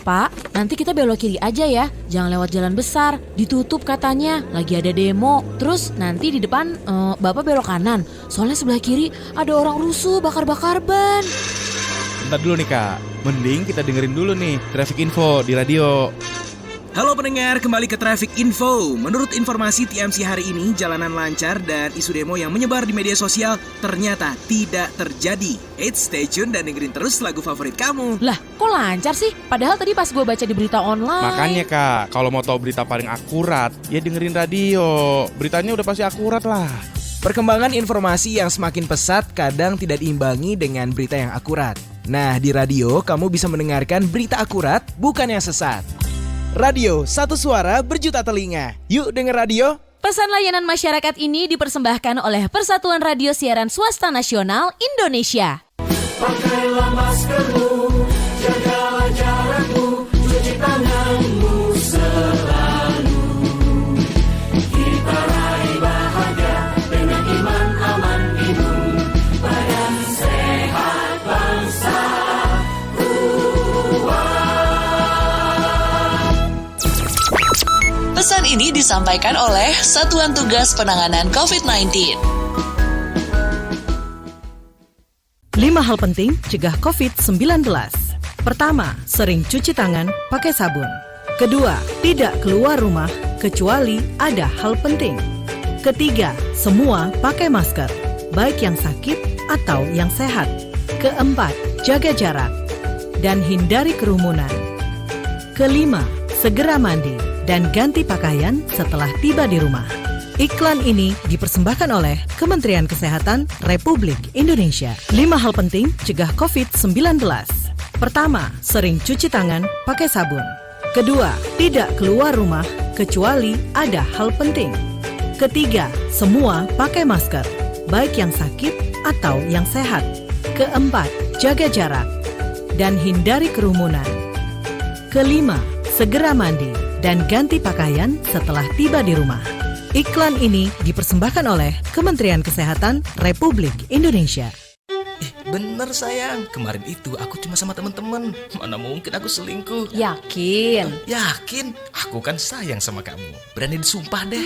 Pak, nanti kita belok kiri aja ya. Jangan lewat jalan besar, ditutup katanya, lagi ada demo. Terus nanti di depan Bapak belok kanan. Soalnya sebelah kiri ada orang rusuh bakar-bakar ban. Bentar dulu nih Kak, mending kita dengerin dulu nih traffic info di radio. Halo pendengar, kembali ke Traffic Info. Menurut informasi TMC hari ini, jalanan lancar dan isu demo yang menyebar di media sosial ternyata tidak terjadi. Stay tune dan dengerin terus lagu favorit kamu. Lah, kok lancar sih? Padahal tadi pas gue baca di berita online. Makanya Kak, kalau mau tahu berita paling akurat, ya dengerin radio. Beritanya udah pasti akurat lah. Perkembangan informasi yang semakin pesat kadang tidak diimbangi dengan berita yang akurat. Nah, di radio kamu bisa mendengarkan berita akurat, bukan yang sesat. Radio, satu suara berjuta telinga. Yuk denger radio. Pesan layanan masyarakat ini dipersembahkan oleh Persatuan Radio Siaran Swasta Nasional Indonesia. Pakailah maskermu, jaga jarakmu, cuci tanganmu selalu. Kita raih bahagia dengan iman aman imun. Badan sehat, bangsa Pesan ini disampaikan oleh Satuan Tugas Penanganan COVID-19. 5 hal penting cegah COVID-19. Pertama, sering cuci tangan pakai sabun. Kedua, tidak keluar rumah kecuali ada hal penting. Ketiga, semua pakai masker, baik yang sakit atau yang sehat. Keempat, jaga jarak dan hindari kerumunan. Kelima, segera mandi dan ganti pakaian setelah tiba di rumah. Iklan ini dipersembahkan oleh Kementerian Kesehatan Republik Indonesia. 5 hal penting cegah COVID-19. Pertama, sering cuci tangan pakai sabun. Kedua, tidak keluar rumah kecuali ada hal penting. Ketiga, semua pakai masker, baik yang sakit atau yang sehat. Keempat, jaga jarak dan hindari kerumunan. Kelima, segera mandi dan ganti pakaian setelah tiba di rumah. Iklan ini dipersembahkan oleh Kementerian Kesehatan Republik Indonesia. Bener sayang, kemarin itu aku cuma sama teman-teman. Mana mungkin aku selingkuh? Yakin? Yakin? Aku kan sayang sama kamu. Berani disumpah deh.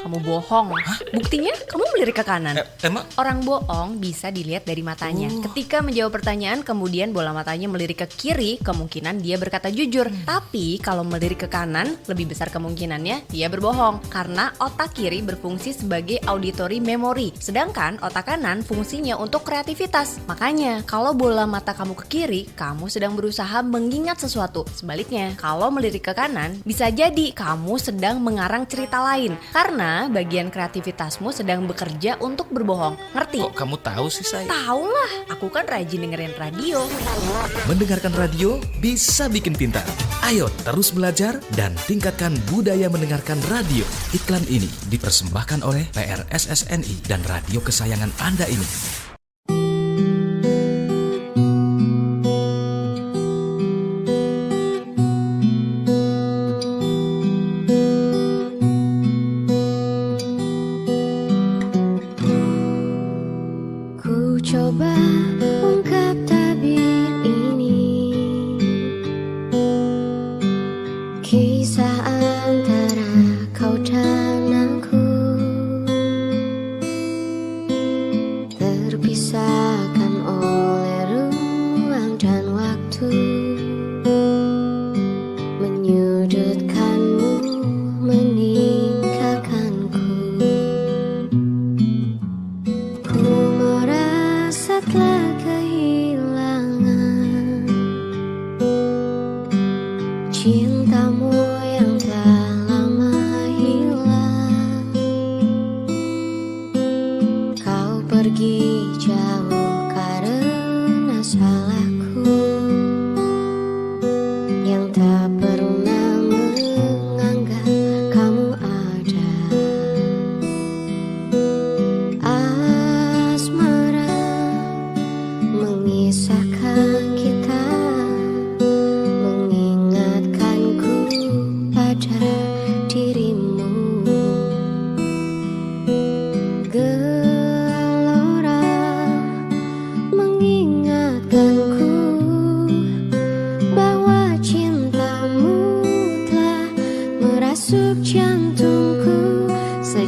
Kamu bohong. Hah? Buktinya kamu melirik ke kanan. Emang? Orang bohong bisa dilihat dari matanya. Ketika menjawab pertanyaan kemudian bola matanya melirik ke kiri, kemungkinan dia berkata jujur. Tapi kalau melirik ke kanan, lebih besar kemungkinannya dia berbohong. Karena otak kiri berfungsi sebagai auditory memory, sedangkan otak kanan fungsinya untuk kreativitas. Makanya kalau bola mata kamu ke kiri, kamu sedang berusaha mengingat sesuatu. Sebaliknya, kalau melirik ke kanan, bisa jadi kamu sedang mengarang cerita lain. Karena bagian kreativitasmu sedang bekerja untuk berbohong. Ngerti? Kok kamu tahu sih sayang? Tahu lah, aku kan rajin dengerin radio. Mendengarkan radio bisa bikin pintar. Ayo terus belajar dan tingkatkan budaya mendengarkan radio. Iklan ini dipersembahkan oleh PRSSNI dan radio kesayangan Anda ini. Ku coba ungkap tabir ini, kisah antara kau dan aku, terpisahkan oleh ruang dan waktu, menyudutkanmu, meninggalkanku. Ku merasa telah kehilangan cintamu yang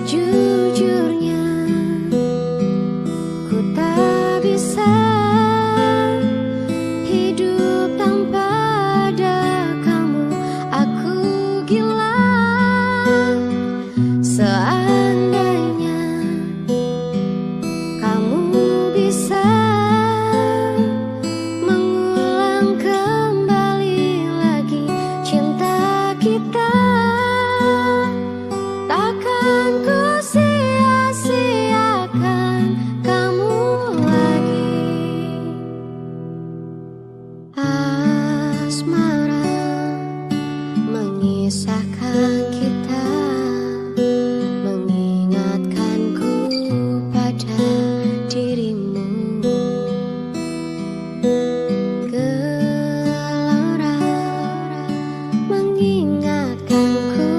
Sejujurnya ku tak bisa hidup tanpa ada kamu. Aku gila seandainya kamu bisa mengulang kembali lagi cinta kita. Takkan ku sia-siakan kamu lagi. Asmara mengisahkan kita, mengingatkanku pada dirimu. Gelora mengingatkanku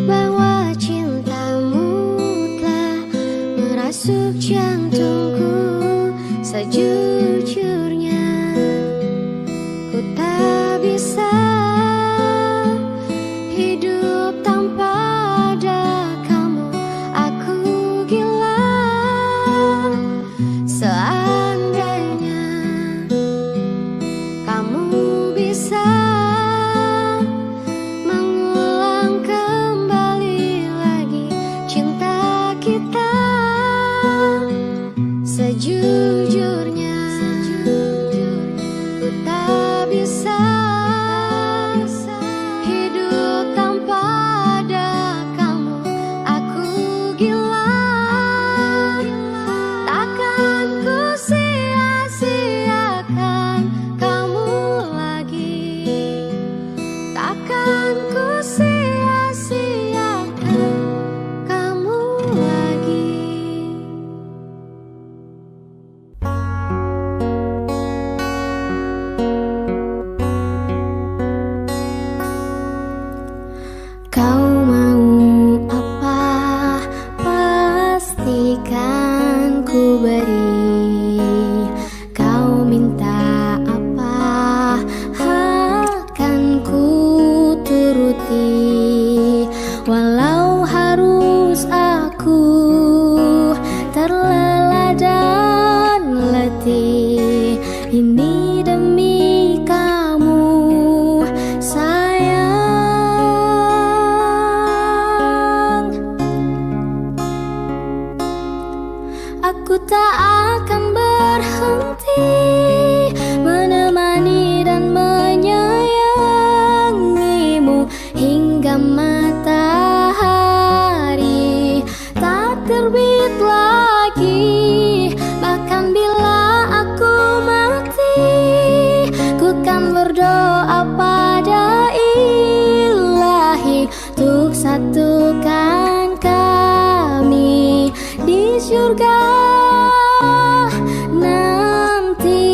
bahwa cintamu telah merasuk jantungku. Sejujurnya ku tak bisa hidup tanpa ada kamu. Aku gila seandainya kamu bisa mengulang kembali lagi cinta kita. Sejujurnya ku tak bisa hidup tanpa ada kamu. Aku gila, takkan ku sia-siakan kamu lagi. Takkan ku sia-siakan kamu lagi. Kau mau apa? Pastikan ku beri. Kau minta apa? Akan ku turuti. Walau harus aku terlelap dan letih, ini demi kamu sayang. Aku tak akan berhenti menemani dan menyayangimu hingga matahari tak terbit lagi. Bahkan bila aku mati, ku kan berdoa pada Ilahi untuk satukan kami di surga nanti.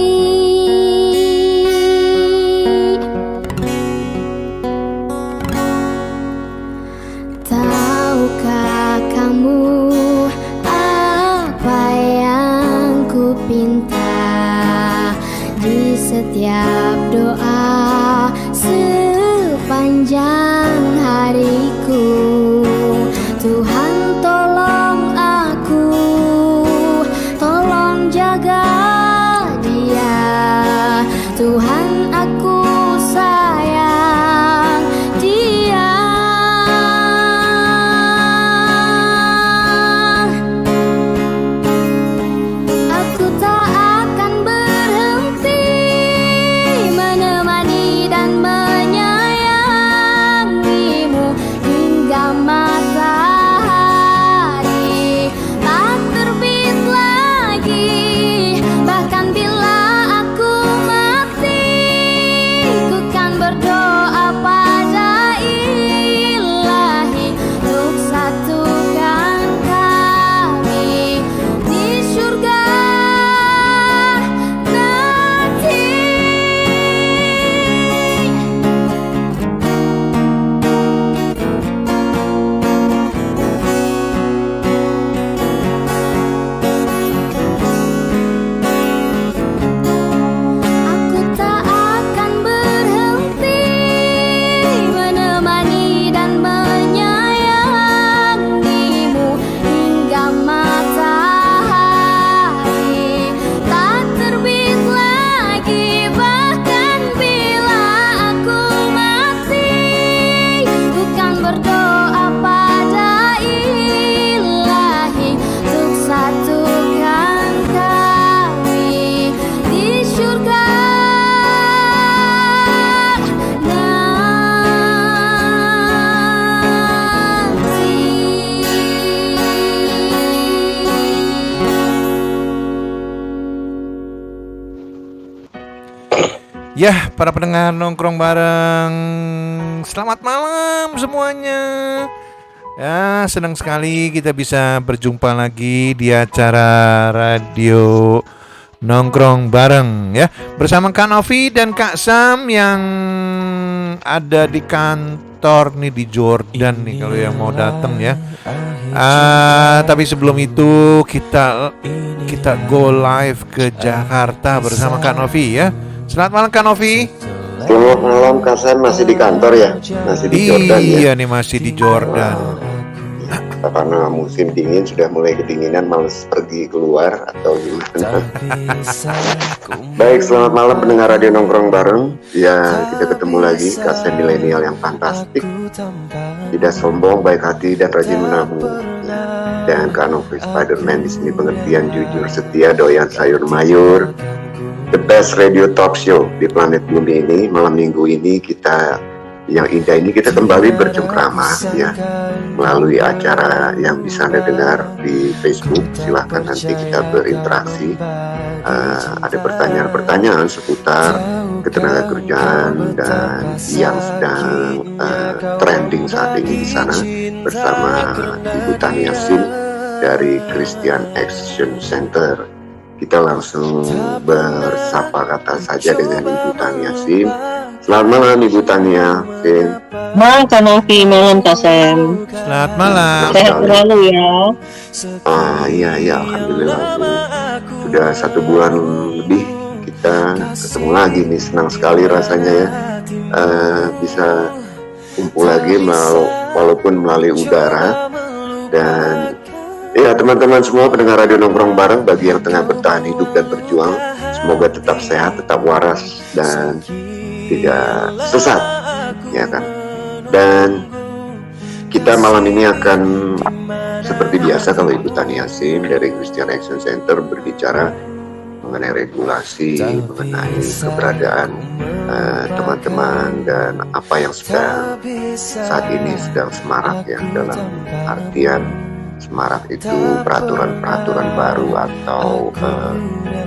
Tahukah kamu apa yang ku pinta di setiap doa sepanjang hariku? Tuhan tolong aku Ya, para pendengar nongkrong bareng, selamat malam semuanya. Ya, senang sekali kita bisa berjumpa lagi di acara radio nongkrong bareng ya, bersama Kak Novi dan Kak Sam yang ada di kantor nih di Jordan nih kalau yang mau datang ya. Tapi sebelum itu kita go live ke Jakarta bersama Kak Novi ya. Selamat malam Kak Novi. Selamat malam Kak Sam, masih di kantor ya? Masih di Jordan ya? Iya nih masih di Jordan. Karena musim dingin sudah mulai kedinginan, males pergi keluar atau gimana? Baik, selamat malam pendengar radio nongkrong bareng. Ya, kita ketemu lagi Kak Sam milenial yang fantastik, tidak sombong, baik hati dan rajin menabung. Dan Kak Novi Spiderman di sini pengertian, jujur, setia, doyan sayur mayur. The best radio talk show di planet bumi ini. Malam minggu ini kita yang indah ini kita kembali bercengkrama ya melalui acara yang bisa Anda dengar di Facebook. Silahkan nanti kita berinteraksi. Ada pertanyaan-pertanyaan seputar ketenagakerjaan dan yang sedang trending saat ini di sana bersama Ibu Tania Sim dari Christian Action Center. Kita langsung bersapa kata saja dengan Ibu Tania Sim. Selamat malam Ibu Tania Sim. Malam Kak Novi, malam Kak Sam. Selamat malam. Sehat selalu ya. Iya, alhamdulillah Bu. Sudah 1 bulan lebih kita ketemu lagi nih, senang sekali rasanya ya. Bisa kumpul lagi walaupun melalui udara. Dan ya teman-teman semua pendengar radio nongkrong bareng, bagi yang tengah bertahan hidup dan berjuang, semoga tetap sehat, tetap waras dan tidak sesat ya kan. Dan kita malam ini akan seperti biasa kalau Ibu Tania Sim dari Christian Action Center berbicara mengenai regulasi, mengenai keberadaan teman-teman dan apa yang saat ini sedang semarak ya, dalam artian semarak itu peraturan-peraturan baru atau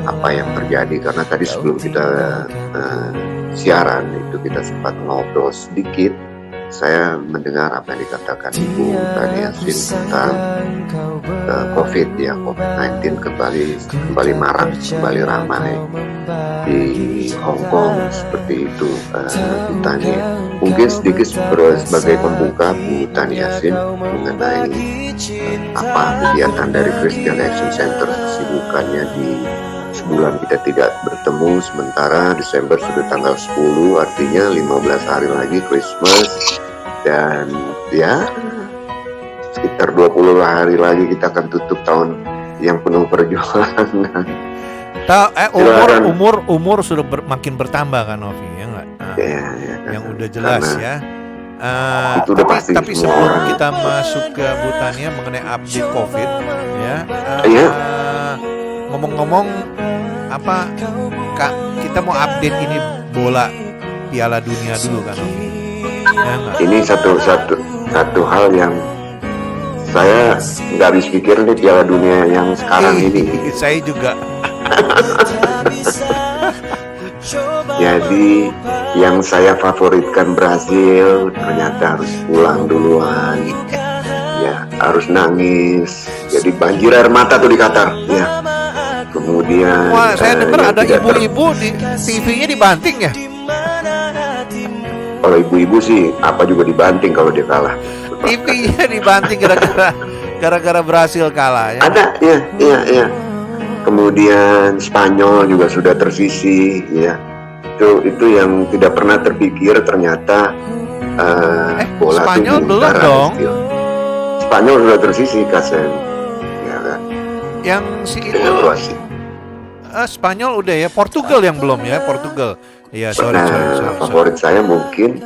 apa yang terjadi. Karena tadi sebelum kita siaran itu kita sempat ngobrol sedikit, saya mendengar apa yang dikatakan Ibu Tania Sim tentang COVID ya, COVID-19 kembali marak, kembali ramai di Hong Kong seperti itu. Bu Tania, mungkin sedikit sebagai pembuka Bu Tania Sim mengenai apa kegiatan dari Christian Action Center, kesibukannya di sebulan kita tidak bertemu, sementara Desember sudah tanggal 10, artinya 15 hari lagi Christmas, dan ya sekitar 20 hari lagi kita akan tutup tahun yang penuh perjuangan. Umur sudah makin bertambah kan Novi ya nggak? Ya, yang udah jelas ya. Itu udah pasti tapi sebelum kita masuk ke Bu Tania mengenai update COVID ya. Ngomong-ngomong apa Kak, kita mau update ini bola Piala Dunia dulu kan Novi? Ya, ini satu hal yang saya nggak habis pikir nih, Piala Dunia yang sekarang ini. Saya juga. Jadi yang saya favoritkan Brazil ternyata harus pulang duluan, ya harus nangis. Jadi banjir air mata tuh di Qatar, ya. Kemudian wah, saya dengar ada ibu-ibu di TV-nya dibanting ya. Kalau ibu-ibu sih apa juga dibanting kalau dia kalah. TV-nya dibanting gara-gara Brasil kalah ya. Ada, iya. Kemudian Spanyol juga sudah tersisih, ya. Itu yang tidak pernah terpikir ternyata bola Spanyol tubuh belum dong. Spanyol sudah tersisih Kasen, ya kan. Yang si itu Spanyol udah ya, Portugal yang belum ya, Portugal. Iya, sorry. Favorit saya mungkin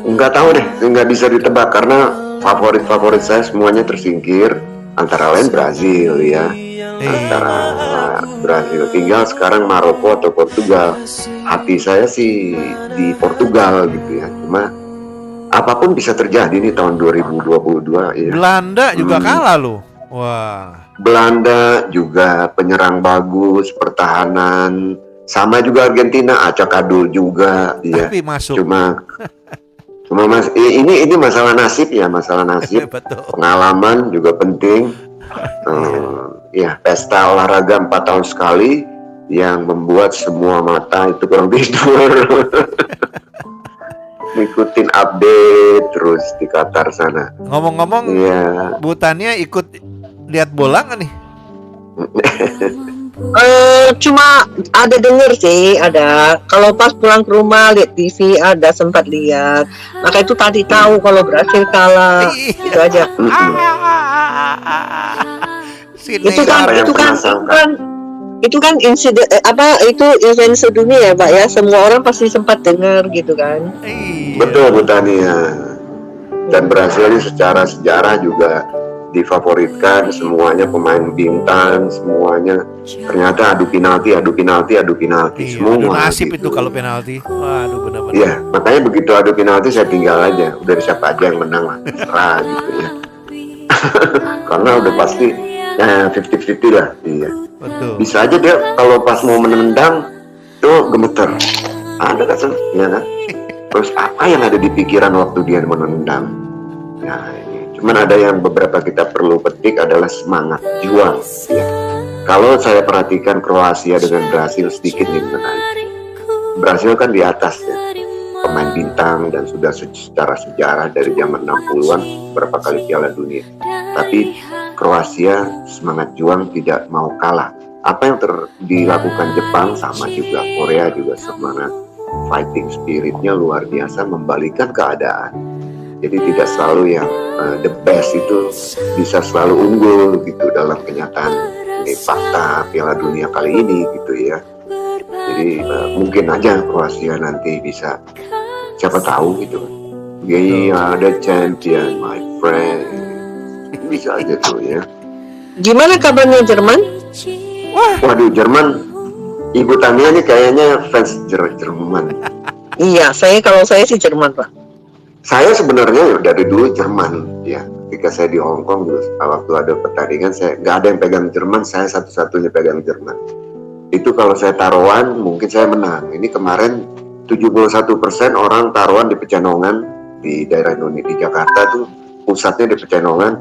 nggak tahu deh, nggak bisa ditebak karena favorit saya semuanya tersingkir, antara lain Brazil ya. Antara Brazil, tinggal sekarang Maroko atau Portugal. Hati saya sih di Portugal gitu ya. Cuma apapun bisa terjadi nih tahun 2022 ya. Belanda juga kalah loh. Wah. Belanda juga penyerang bagus, pertahanan Sama juga Argentina, acak adul juga, ya. Tapi masuk. Cuma ini masalah nasib ya, masalah nasib. Betul. Pengalaman juga penting. Ya, pesta olahraga 4 tahun sekali yang membuat semua mata itu kurang tidur. Ngikutin update terus di Qatar sana. Ngomong-ngomong, ya. Bu Tania ikut lihat bola nggak nih? Cuma ada denger sih, ada. Kalau pas pulang ke rumah lihat TV ada sempat lihat. Maka itu tadi tahu kalau Brasil kalah. Itu aja. Itu kan insiden itu event sedunia ya, Pak ya. Semua orang pasti sempat dengar gitu kan. Betul, Bu Tania. Dan Brasil ini secara sejarah juga difavoritkan, semuanya pemain bintang, semuanya ternyata adu penalti semua. Nasib gitu. itu kalau penalti. Waduh, benar-benar. Iya, makanya begitu adu penalti saya tinggal aja, udah siapa aja yang menang lah, serah gitu ya. Karena udah pasti 50-50 lah, iya. Betul. Bisa aja dia kalau pas mau menendang tuh gemeter, ada kan, ya kan? Terus apa yang ada di pikiran waktu dia menendang? Nah, cuman ada yang beberapa kita perlu petik adalah semangat, juang. Ya. Kalau saya perhatikan Kroasia dengan Brasil sedikit nih mengenai. Brasil kan di atas ya, pemain bintang dan sudah secara sejarah dari zaman 60-an berapa kali Piala Dunia. Tapi Kroasia semangat juang, tidak mau kalah. Apa yang dilakukan Jepang sama juga Korea juga semangat fighting spiritnya luar biasa, membalikan keadaan. Jadi tidak selalu yang the best itu bisa selalu unggul gitu dalam kenyataan ini fakta Piala Dunia kali ini gitu ya. Jadi mungkin aja Kroasia nanti bisa, siapa tahu gitu. Yeah, the champion my friend. Bisa aja tuh ya. Gimana kabarnya Jerman? Waduh, Jerman. Ibu Tania ini kayaknya fans Jerman. Iya, kalau saya sih Jerman, Pak. Saya sebenarnya dari dulu Jerman ya. Ketika saya di Hong Kong dulu, waktu ada pertandingan saya nggak ada yang pegang Jerman, saya satu-satunya pegang Jerman. Itu kalau saya taruhan mungkin saya menang. Ini kemarin 71% orang taruhan di Pecenongan di daerah Indonesia di Jakarta tuh pusatnya di Pecenongan,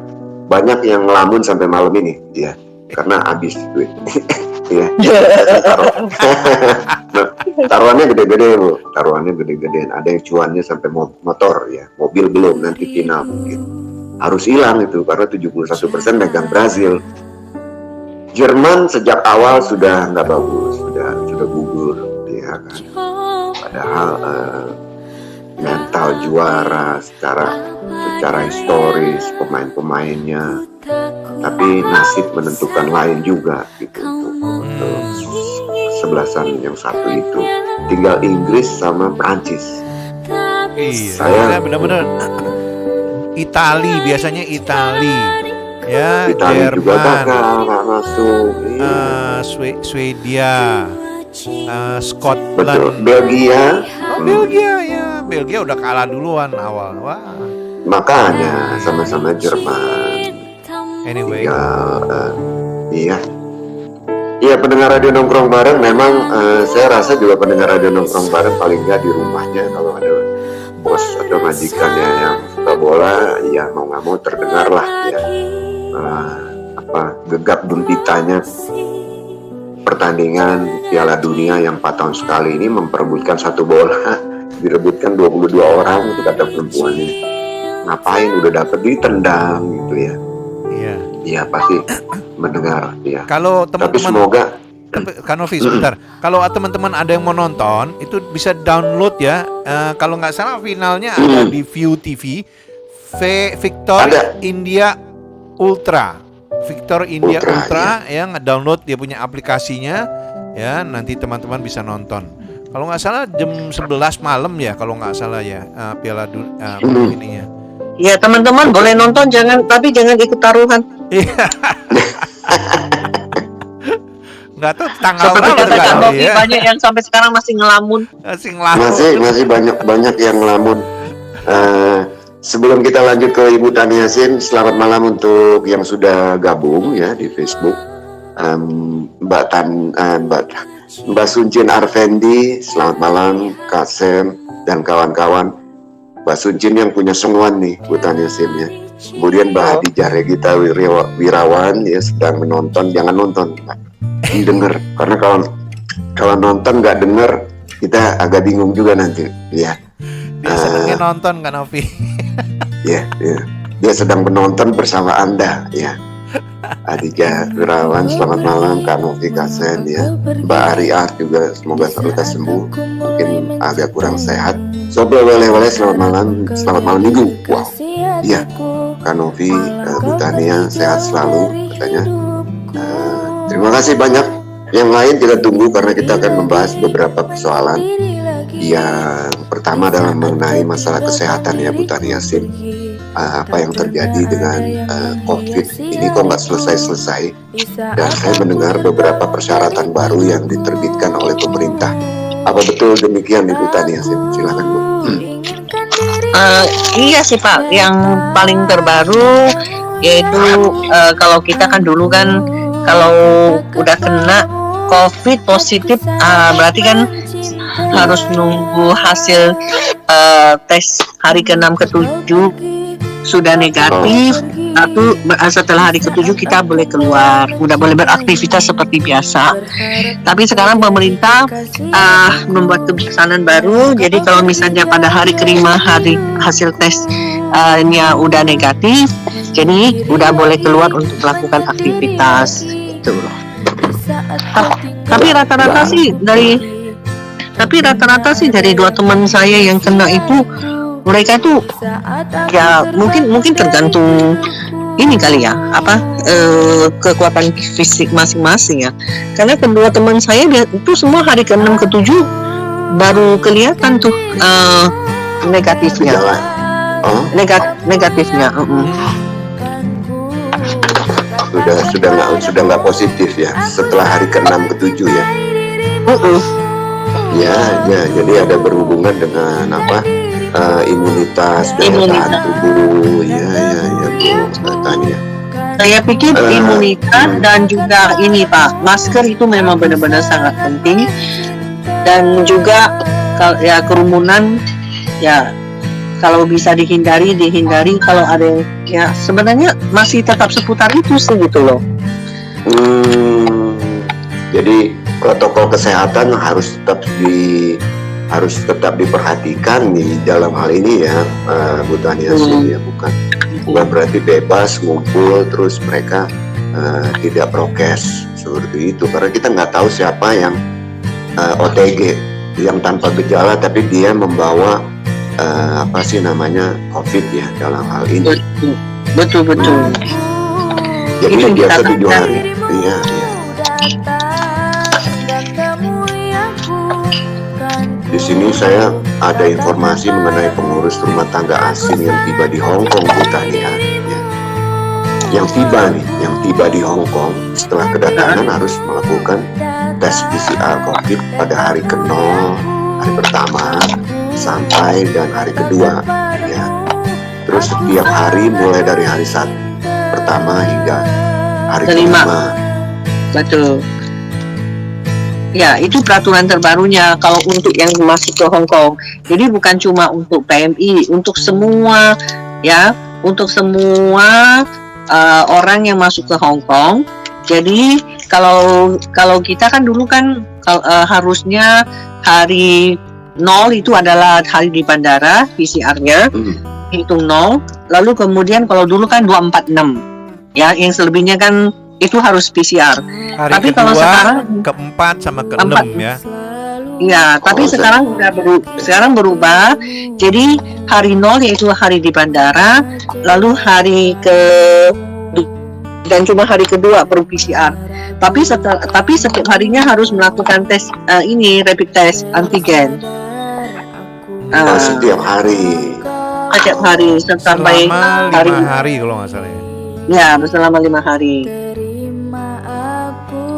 banyak yang ngelamun sampai malam ini ya karena habis duit. Ya. Nah, taruhannya gede-gede Bu, taruhannya gede-gedean. Ada yang cuannya sampai motor ya, mobil belum, nanti final mungkin. Harus hilang itu karena 71% megang Brasil. Jerman sejak awal sudah nggak bagus, sudah gugur, ya kan. Padahal mental juara secara historis pemain-pemainnya, tapi nasib menentukan lain juga gitu. Untuk sebelasan yang satu itu tinggal Inggris sama Prancis. Iya, saya benar-benar biasanya Itali ya, juga Jerman nggak masuk. Swedia, Scotland. Betul. Belgia. Belgia udah kalah duluan awal. Wah. Makanya sama-sama Jerman. Anyway. Iya, pendengar radio nongkrong bareng memang saya rasa juga pendengar radio nongkrong bareng paling nggak di rumahnya kalau ada bos atau majikannya yang suka bola, ya mau nggak mau terdengar lah ya gegap gempitanya pertandingan Piala Dunia yang 4 tahun sekali ini memperebutkan satu bola direbutkan 22 orang itu kata perempuannya. Ngapain udah dapet ditendang gitu ya. Iya pasti mendengar ya. Kalau teman-teman, tapi semoga Kanovi sebentar. Kalau teman-teman ada yang mau nonton, itu bisa download ya. Kalau nggak salah finalnya ada di View TV. Victor ada. India Ultra. Victor India Ultra ya, nge-download dia punya aplikasinya ya. Nanti teman-teman bisa nonton. Kalau nggak salah jam 11 malam ya, kalau nggak salah ya Piala Dunia ininya. Ya teman-teman boleh nonton, tapi jangan ikut taruhan. Nggak tahu tanggal berapa ya. Banyak yang sampai sekarang masih ngelamun. Masih banyak yang ngelamun. Sebelum kita lanjut ke Ibu Tania Yasin, selamat malam untuk yang sudah gabung ya di Facebook. Mbak Mbak Suncin Arfendi, selamat malam Kak Sem dan kawan-kawan. Mbak Suncin yang punya senguan nih, Bu Tania Sim ya. Kemudian Mbak Hadijah Regita Wirawan ya sedang menonton, jangan nonton, Mbak. Didengar, karena kalau nonton nggak denger kita agak bingung juga nanti ya. Dia senangnya nonton kan Novi. Ya, dia sedang menonton bersama Anda ya. Hadijah Wirawan, selamat malam Kak Novi, Kak Sen ya. Mbak Ariah juga semoga selalu sembuh, mungkin agak kurang sehat. Sobat Wele-Wele, selamat malam minggu. Wow, iya Kak Novi, Bu Tania sehat selalu katanya. Terima kasih banyak. Yang lain kita tunggu karena kita akan membahas beberapa persoalan. Yang pertama adalah mengenai masalah kesehatan ya Bu Tania Sim. Apa yang terjadi dengan COVID ini kok nggak selesai-selesai, dan saya mendengar beberapa persyaratan baru yang diterbitkan oleh pemerintah. Apa betul demikian Ibu Tania Sim? Silakan Bu. Iya sih Pak, yang paling terbaru yaitu kalau kita kan dulu kan kalau udah kena COVID positif berarti kan harus nunggu hasil tes hari ke-6 ke-7 sudah negatif, lalu setelah hari ke-7 kita boleh keluar, udah boleh beraktivitas seperti biasa. Tapi sekarang pemerintah membuat kebijaksanaan baru, jadi kalau misalnya pada hari ke-5 hari hasil tesnya udah negatif, jadi udah boleh keluar untuk melakukan aktivitas gitu loh. Tapi rata-rata sih dari dua teman saya yang kena itu, mereka tuh ya mungkin tergantung ini kali ya, kekuatan fisik masing-masing ya. Karena kedua teman saya itu semua hari ke-6 ke-7 baru kelihatan tuh negatifnya. Negatifnya. Sudah nggak positif ya setelah hari ke-6 ke-7 ya. Ya, jadi ada berhubungan dengan imunitas, daya tahan tubuh. Ya Bu Tania. Saya pikir imunitas dan juga ini Pak, masker itu memang benar-benar sangat penting, dan juga ya kerumunan ya kalau bisa dihindari, kalau ada ya sebenarnya masih tetap seputar itu sih gitu loh. Jadi protokol kesehatan harus tetap diperhatikan di dalam hal ini ya, Bu Tania ya, bukan berarti bebas ngumpul terus mereka tidak prokes seperti itu, karena kita nggak tahu siapa yang OTG yang tanpa gejala tapi dia membawa COVID ya dalam hal ini. Betul. Jadi itu biasa 7 hari. Iya. Di sini saya ada informasi mengenai pengurus rumah tangga asing yang tiba di Hong Kong, Bu Tania. Ya. Yang tiba di Hong Kong setelah kedatangan harus melakukan tes PCR COVID pada hari ke-0, hari pertama sampai dan hari kedua. Ya. Terus setiap hari mulai dari hari pertama hingga hari kelima. Betul. Ya, itu peraturan terbarunya kalau untuk yang masuk ke Hong Kong. Jadi bukan cuma untuk PMI, untuk semua orang yang masuk ke Hong Kong. Jadi kalau kita kan dulu kan harusnya hari 0 itu adalah hari di bandara PCR-nya, hitung 0. Lalu kemudian kalau dulu kan 246, ya, yang selebihnya kan itu harus PCR. Hari tapi kedua, kalau sekarang ke-4 sama ke-6 ya. Iya, tapi sekarang sekarang berubah. Jadi hari 0 yaitu hari di bandara, lalu dan cuma hari kedua perlu PCR. Tapi setiap harinya harus melakukan tes rapid test antigen. Setiap hari sampai selama 5 hari kalau nggak salah ya. Ya, selama 5 hari.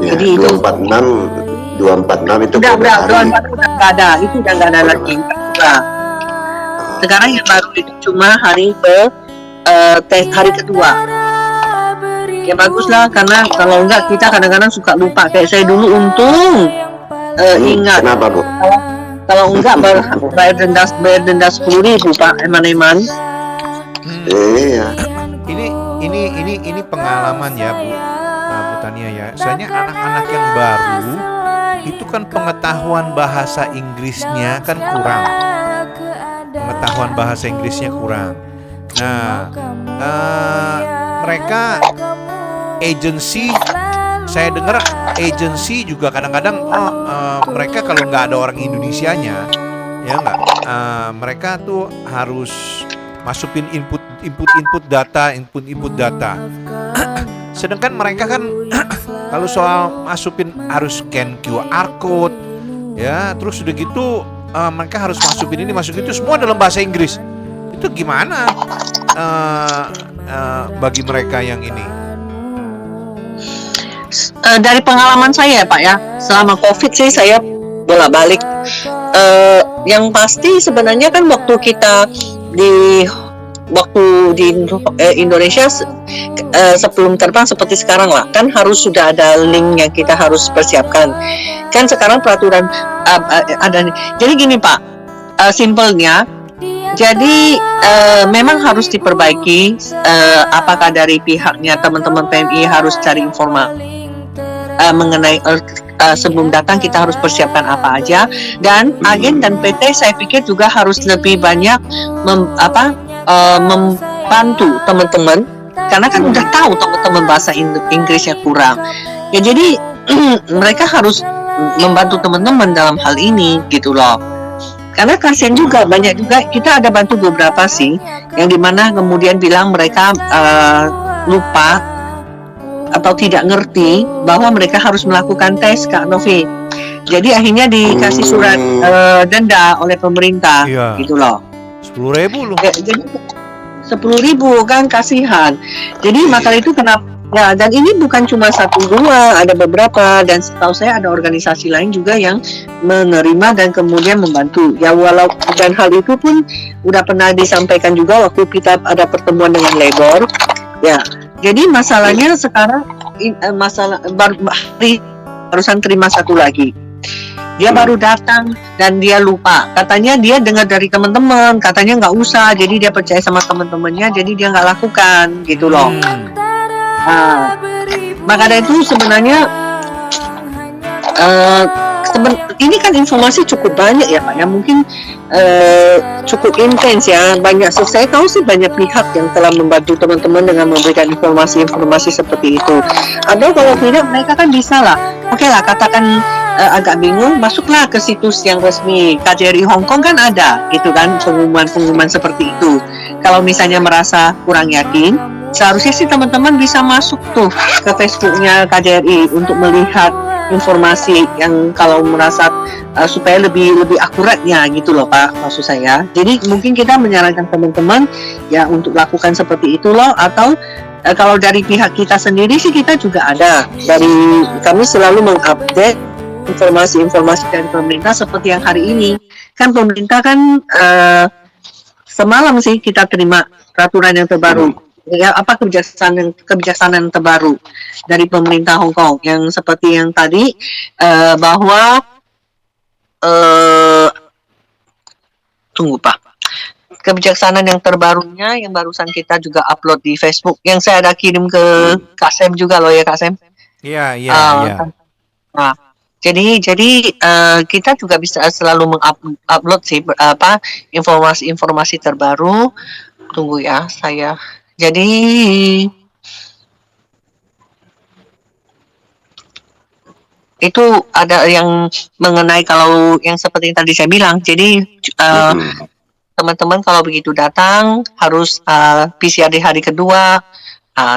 Ya, jadi 246 itu udah nggak ada, itu udah nggak ada lagi. Sekarang yang baru itu cuma hari hari kedua. Ya bagus lah, karena kalau enggak kita kadang-kadang suka lupa. Kayak saya dulu untung ingat. Kenapa, Bu? Kalau enggak bayar denda 10.000 Pak Eman-Eman. Iya. Ini pengalaman ya Bu Tania ya. Soalnya anak-anak yang baru itu kan pengetahuan bahasa Inggrisnya kan kurang. Pengetahuan bahasa Inggrisnya kurang. Nah, mereka agensi, saya dengar agensi juga kadang-kadang mereka kalau nggak ada orang Indonesianya, ya nggak, mereka tuh harus masukin input data. Sedangkan mereka kan kalau soal masukin harus scan QR code, ya, terus udah gitu mereka harus masukin itu semua dalam bahasa Inggris. Itu gimana bagi mereka yang ini? Dari pengalaman saya Pak ya, selama COVID sih saya bolak-balik. Yang pasti sebenarnya kan waktu kita di Indonesia sebelum terbang seperti sekarang lah, kan harus sudah ada link yang kita harus persiapkan. Kan sekarang peraturan ada. Jadi gini Pak, simpelnya. Jadi memang harus diperbaiki. Apakah dari pihaknya teman-teman PMI harus cari informasi mengenai sebelum datang kita harus persiapkan apa aja, dan agen dan PT saya pikir juga harus lebih banyak membantu teman-teman, karena kan udah tahu teman-teman bahasa Inggrisnya kurang ya, jadi mereka harus membantu teman-teman dalam hal ini gitu loh. Karena kasihan juga, banyak juga kita ada bantu beberapa sih yang dimana kemudian bilang mereka lupa atau tidak ngerti bahwa mereka harus melakukan tes Kak Novi. Jadi akhirnya dikasih surat denda oleh pemerintah, gitu loh. 10.000 loh. Jadi 10.000 kan, kasihan. Jadi masalah itu kenapa? Ya, dan ini bukan cuma 1-2, ada beberapa, dan setahu saya ada organisasi lain juga yang menerima dan kemudian membantu. Ya walau, dan hal itu pun udah pernah disampaikan juga waktu kita ada pertemuan dengan labor. Ya, jadi masalahnya sekarang masalah barusan terima satu lagi. Dia baru datang dan dia lupa. Katanya dia dengar dari teman-teman, katanya nggak usah. Jadi dia percaya sama teman-temannya, jadi dia nggak lakukan, gitu loh. Nah, maka dari itu sebenarnya ini kan informasi cukup banyak ya Pak ya, mungkin cukup intens ya, banyak. Saya tahu sih banyak pihak yang telah membantu teman-teman dengan memberikan informasi-informasi seperti itu. Atau kalau tidak mereka kan bisa lah, oke lah, katakan agak bingung, masuklah ke situs yang resmi KJRI Hong Kong, kan ada gitu kan pengumuman-pengumuman seperti itu. Kalau misalnya merasa kurang yakin, seharusnya sih teman-teman bisa masuk tuh ke Facebooknya KJRI untuk melihat informasi yang kalau merasa supaya lebih akuratnya gitu loh Pak, maksud saya. Jadi mungkin kita menyarankan teman-teman ya untuk lakukan seperti itu loh. Atau kalau dari pihak kita sendiri sih kita juga ada, dari kami selalu mengupdate informasi-informasi dari pemerintah seperti yang hari ini. Kan pemerintah kan semalam sih kita terima peraturan yang terbaru. Ya, apa kebijaksanaan terbaru dari pemerintah Hong Kong yang seperti yang tadi bahwa tunggu Pak, kebijaksanaan yang terbarunya yang barusan kita juga upload di Facebook, yang saya ada kirim ke Kak Sem juga loh ya Kak Sem. Iya. Nah, jadi kita juga bisa selalu mengupload sih informasi terbaru. Tunggu ya saya. Jadi itu ada yang mengenai kalau yang seperti yang tadi saya bilang. Jadi teman-teman kalau begitu datang harus PCR di hari kedua,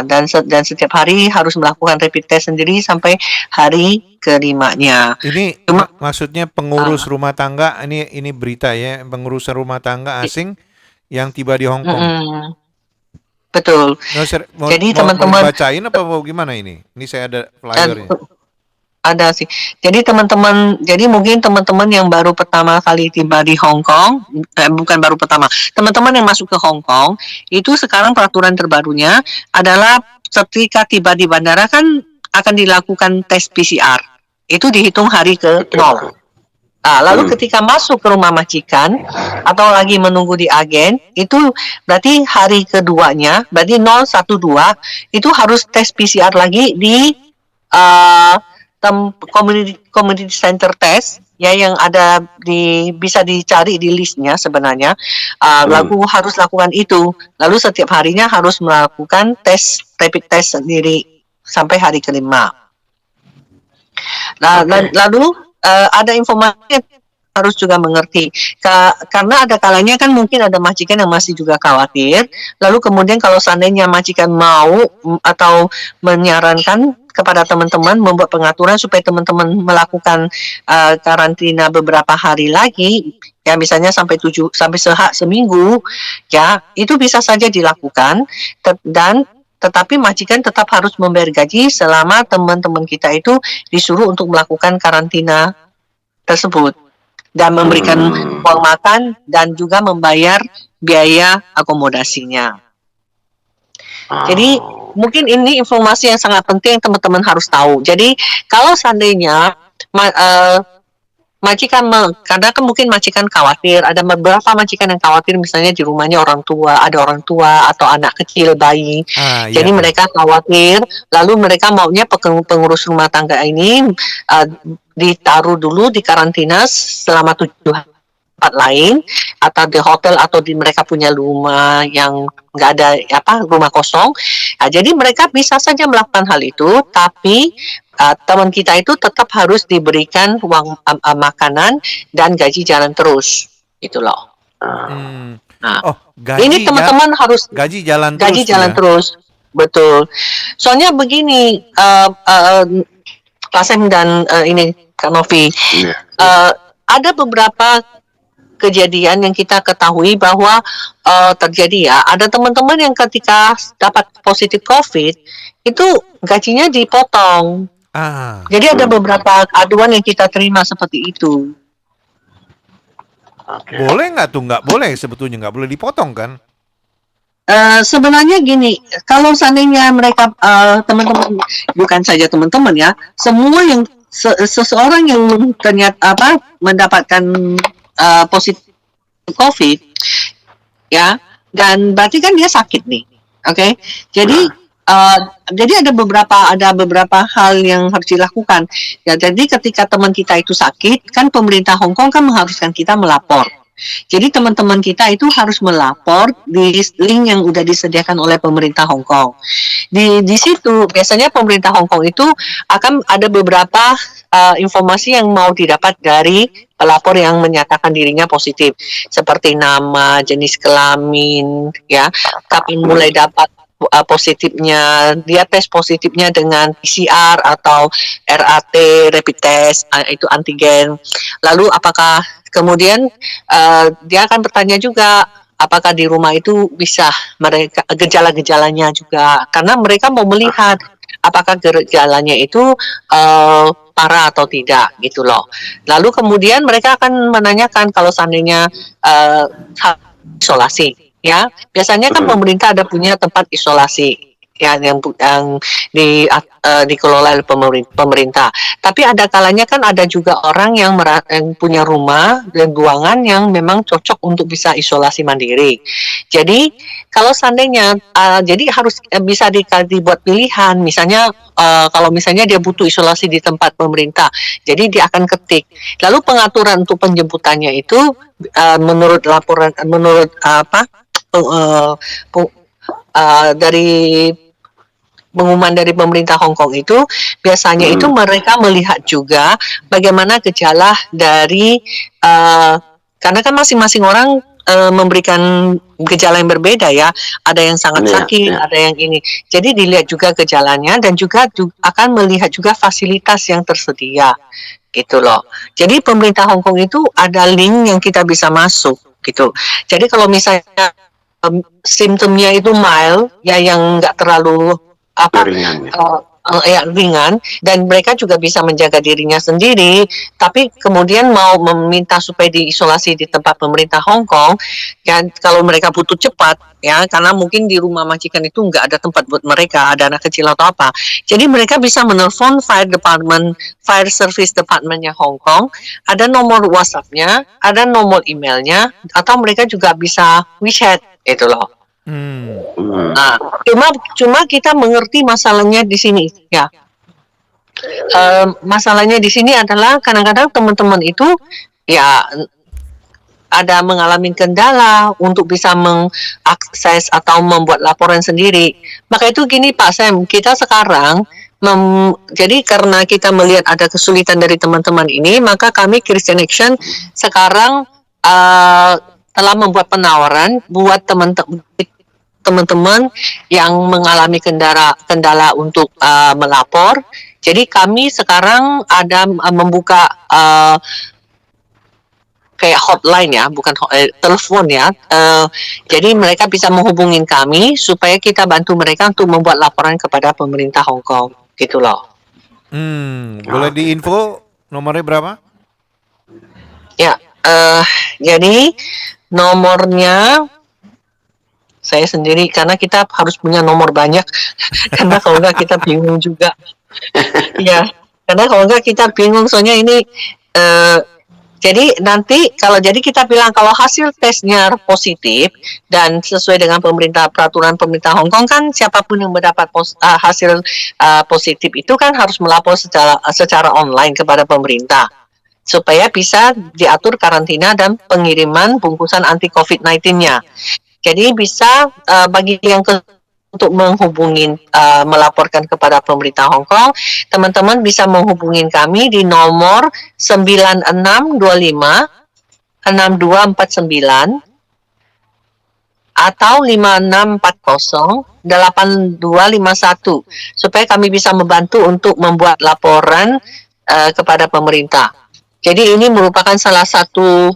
dan setiap hari harus melakukan rapid test sendiri sampai hari ke-5-nya. Ini maksudnya pengurus rumah tangga, ini berita ya, pengurusan rumah tangga asing yang tiba di Hong Kong. Betul. Jadi teman-teman bacain apa mau gimana ini? Ini saya ada flyernya. Ada sih. Jadi teman-teman, jadi mungkin teman-teman yang baru pertama kali tiba di Hong Kong, bukan baru pertama, teman-teman yang masuk ke Hong Kong, itu sekarang peraturan terbarunya adalah ketika tiba di bandara kan akan dilakukan tes PCR. itu dihitung hari ke Betul. 0. Nah, lalu ketika masuk ke rumah majikan atau lagi menunggu di agen, itu berarti hari keduanya, berarti 012 itu harus tes PCR lagi di community center test ya, yang ada bisa dicari di listnya sebenarnya. Lalu harus lakukan itu. Lalu setiap harinya harus melakukan rapid test sendiri sampai hari kelima. Nah, lalu ada informasi yang harus juga mengerti, karena ada kalanya kan mungkin ada majikan yang masih juga khawatir. Lalu kemudian kalau seandainya majikan mau atau menyarankan kepada teman-teman membuat pengaturan supaya teman-teman melakukan karantina beberapa hari lagi, ya misalnya sampai seminggu, ya itu bisa saja dilakukan. Tetapi majikan tetap harus membayar gaji selama teman-teman kita itu disuruh untuk melakukan karantina tersebut dan memberikan uang makan dan juga membayar biaya akomodasinya. Jadi mungkin ini informasi yang sangat penting yang teman-teman harus tahu. Jadi kalau seandainya majikan, karena kan mungkin majikan khawatir, ada beberapa majikan yang khawatir misalnya di rumahnya ada orang tua atau anak kecil, bayi. Jadi mereka khawatir, lalu mereka maunya pengurus rumah tangga ini ditaruh dulu di karantina selama 7 hari tempat lain, atau di hotel, atau mereka punya rumah yang nggak ada rumah kosong. Nah, jadi mereka bisa saja melakukan hal itu, tapi teman kita itu tetap harus diberikan uang makanan dan gaji jalan terus, gitu loh. Nah, ini teman-teman harus gaji jalan terus, betul. Soalnya begini, Pak Sem dan ini Kak Novi, ada beberapa kejadian yang kita ketahui bahwa terjadi ya. Ada teman-teman yang ketika dapat positif COVID itu gajinya dipotong. Jadi ada beberapa aduan yang kita terima seperti itu. Boleh nggak tuh? Nggak boleh sebetulnya, nggak boleh dipotong kan? Sebenarnya gini, kalau seandainya mereka teman-teman, bukan saja teman-teman ya, semua yang seseorang yang ternyata mendapatkan positif COVID, ya, dan berarti kan dia sakit nih, oke? Jadi ada beberapa hal yang harus dilakukan. Ya, jadi ketika teman kita itu sakit, kan pemerintah Hong Kong kan mengharuskan kita melapor. Jadi teman-teman kita itu harus melapor di link yang udah disediakan oleh pemerintah Hong Kong. Di situ biasanya pemerintah Hong Kong itu akan ada beberapa informasi yang mau didapat dari pelapor yang menyatakan dirinya positif, seperti nama, jenis kelamin, ya, kapan mulai dapat positifnya, dia tes positifnya dengan PCR atau RAT, rapid test, itu antigen. Lalu apakah kemudian dia akan bertanya juga apakah di rumah itu bisa mereka gejala-gejalanya juga, karena mereka mau melihat apakah gejalanya itu parah atau tidak, gitu loh. Lalu kemudian mereka akan menanyakan kalau seandainya isolasi, ya biasanya kan pemerintah ada punya tempat isolasi yang dikelola oleh pemerintah. Tapi ada kalanya kan ada juga orang yang punya rumah dan ruangan yang memang cocok untuk bisa isolasi mandiri. Jadi kalau seandainya jadi harus bisa dibuat pilihan. Misalnya kalau misalnya dia butuh isolasi di tempat pemerintah, jadi dia akan ketik. Lalu pengaturan untuk penjemputannya itu menurut laporan, menurut dari pengumuman dari pemerintah Hong Kong itu biasanya itu mereka melihat juga bagaimana gejala dari karena kan masing-masing orang memberikan gejala yang berbeda ya, ada yang sangat sakit, ada yang ini. Jadi dilihat juga gejalanya dan juga akan melihat juga fasilitas yang tersedia, gitu loh. Jadi pemerintah Hong Kong itu ada link yang kita bisa masuk, gitu. Jadi kalau misalnya simptomnya itu mild, ya yang nggak terlalu yang ringan, dan mereka juga bisa menjaga dirinya sendiri, tapi kemudian mau meminta supaya diisolasi di tempat pemerintah Hong Kong, ya kalau mereka butuh cepat, ya karena mungkin di rumah majikan itu nggak ada tempat buat mereka, ada anak kecil atau apa, jadi mereka bisa menelpon Fire Service Departmentnya Hong Kong, ada nomor WhatsApp-nya, ada nomor emailnya, atau mereka juga bisa WeChat, itu loh. Nah, cuma kita mengerti masalahnya di sini, ya. Masalahnya di sini adalah kadang-kadang teman-teman itu, ya, ada mengalami kendala untuk bisa mengakses atau membuat laporan sendiri. Maka itu gini Pak Sam, kita sekarang jadi karena kita melihat ada kesulitan dari teman-teman ini, maka kami Christian Action sekarang telah membuat penawaran buat teman-teman yang mengalami kendala untuk melapor. Jadi kami sekarang ada membuka kayak hotline ya, bukan telepon ya. Jadi mereka bisa menghubungin kami supaya kita bantu mereka untuk membuat laporan kepada pemerintah Hong Kong, gitu loh. Boleh diinfo nomornya berapa? Ya, jadi nomornya saya sendiri, karena kita harus punya nomor banyak karena kalau enggak kita bingung juga. Ya, karena kalau enggak kita bingung, soalnya ini jadi nanti jadi kita bilang kalau hasil tesnya positif dan sesuai dengan peraturan pemerintah Hong Kong, kan siapapun yang mendapat hasil positif itu kan harus melapor secara online kepada pemerintah supaya bisa diatur karantina dan pengiriman bungkusan anti COVID-19-nya. Jadi bisa bagi yang untuk menghubungin melaporkan kepada pemerintah Hong Kong, teman-teman bisa menghubungin kami di nomor 9625 6249 atau 5640 8251 supaya kami bisa membantu untuk membuat laporan kepada pemerintah. Jadi ini merupakan salah satu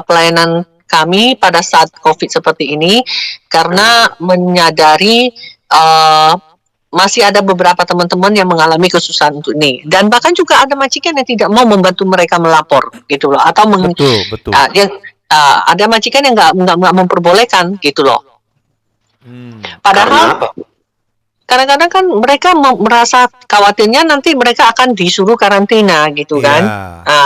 pelayanan kami pada saat COVID seperti ini, karena menyadari masih ada beberapa teman-teman yang mengalami kesusahan untuk ini, dan bahkan juga ada majikan yang tidak mau membantu mereka melapor, gitu loh, atau betul. Ada majikan yang nggak memperbolehkan, gitu loh. Padahal kadang-kadang kan mereka merasa khawatirnya nanti mereka akan disuruh karantina, gitu kan,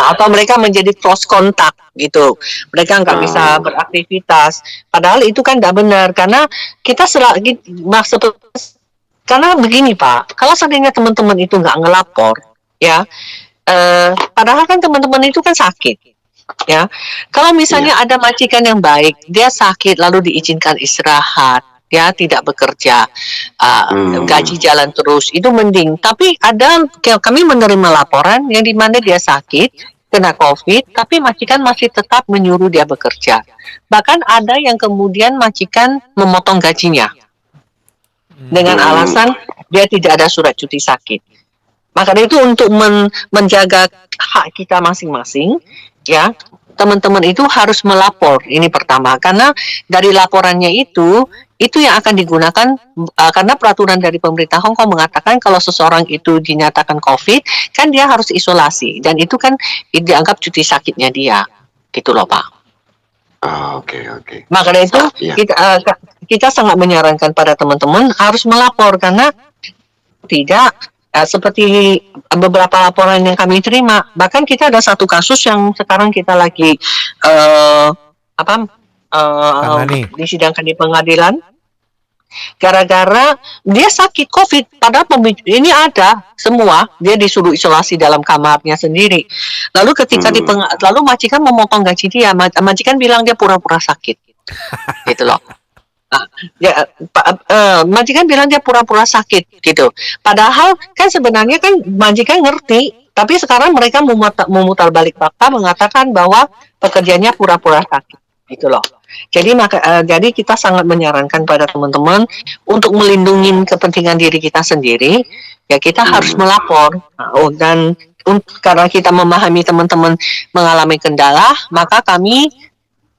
atau mereka menjadi close contact, gitu. Mereka nggak bisa beraktivitas. Padahal itu kan tidak benar, karena kita karena begini Pak, kalau seandainya teman-teman itu nggak ngelapor, ya, padahal kan teman-teman itu kan sakit, ya. Kalau misalnya ada majikan yang baik, dia sakit lalu diizinkan istirahat, ya, tidak bekerja, gaji jalan terus, itu mending. Tapi kami menerima laporan yang dimana dia sakit, kena COVID, tapi majikan masih tetap menyuruh dia bekerja. Bahkan ada yang kemudian majikan memotong gajinya dengan alasan dia tidak ada surat cuti sakit. Maka itu untuk menjaga hak kita masing-masing, ya, teman-teman itu harus melapor. Ini pertama, karena dari laporannya itu yang akan digunakan, karena peraturan dari pemerintah Hong Kong mengatakan kalau seseorang itu dinyatakan COVID, kan dia harus isolasi, dan itu kan dianggap cuti sakitnya dia, gitu loh Pak. Oke. Maka dari itu kita sangat menyarankan pada teman-teman harus melapor, karena tidak seperti beberapa laporan yang kami terima, bahkan kita ada satu kasus yang sekarang kita lagi disidangkan di pengadilan, gara-gara dia sakit COVID, padahal ini ada semua, dia disuruh isolasi dalam kamarnya sendiri. Lalu ketika lalu majikan memotong gaji dia, majikan bilang dia pura-pura sakit, gitu loh. Majikan bilang dia pura-pura sakit, gitu. Padahal kan sebenarnya kan majikan ngerti, tapi sekarang mereka memutar balik fakta, mengatakan bahwa pekerjaannya pura-pura sakit, gitu loh. Jadi kita sangat menyarankan pada teman-teman untuk melindungi kepentingan diri kita sendiri, ya kita harus melapor. Dan karena kita memahami teman-teman mengalami kendala, maka kami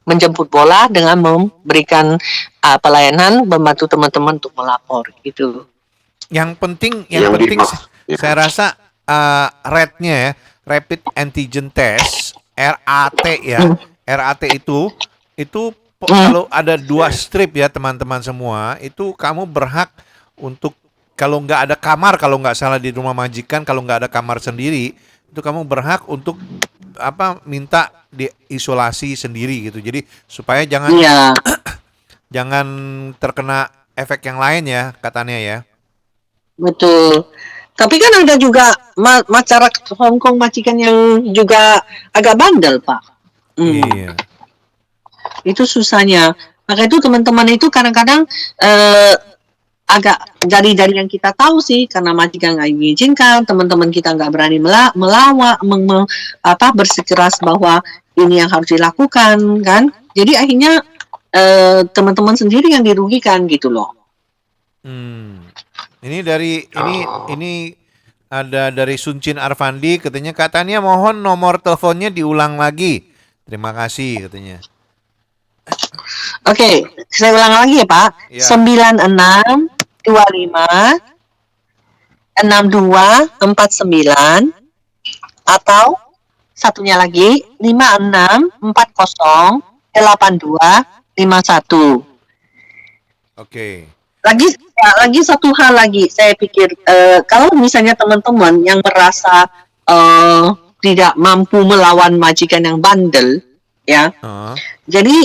menjemput bola dengan memberikan pelayanan, membantu teman-teman untuk melapor, gitu. Yang penting Saya rasa rate-nya ya, rapid antigen test RAT ya. RAT itu kalau ada 2 strip ya teman-teman semua, itu kamu berhak untuk kalau nggak ada kamar, kalau nggak salah di rumah majikan, kalau nggak ada kamar sendiri, itu kamu berhak untuk minta diisolasi sendiri gitu. Jadi supaya jangan jangan terkena efek yang lain ya katanya ya. Betul. Tapi kan ada juga masyarakat Hong Kong majikan yang juga agak bandel, Pak. Iya. Itu susahnya. Maka itu teman-teman itu kadang-kadang agak dari yang kita tahu sih, karena majikan nggak mengizinkan, teman-teman kita nggak berani bersikeras bahwa ini yang harus dilakukan kan. Jadi akhirnya teman-teman sendiri yang dirugikan gitu loh. Ini ada dari Suncin Arfandi katanya mohon nomor teleponnya diulang lagi. Terima kasih katanya. Oke, saya ulang lagi ya Pak. Ya. 9625 6249 atau satunya lagi 56408251. Oke. Lagi satu hal lagi, saya pikir kalau misalnya teman-teman yang merasa tidak mampu melawan majikan yang bandel, ya, jadi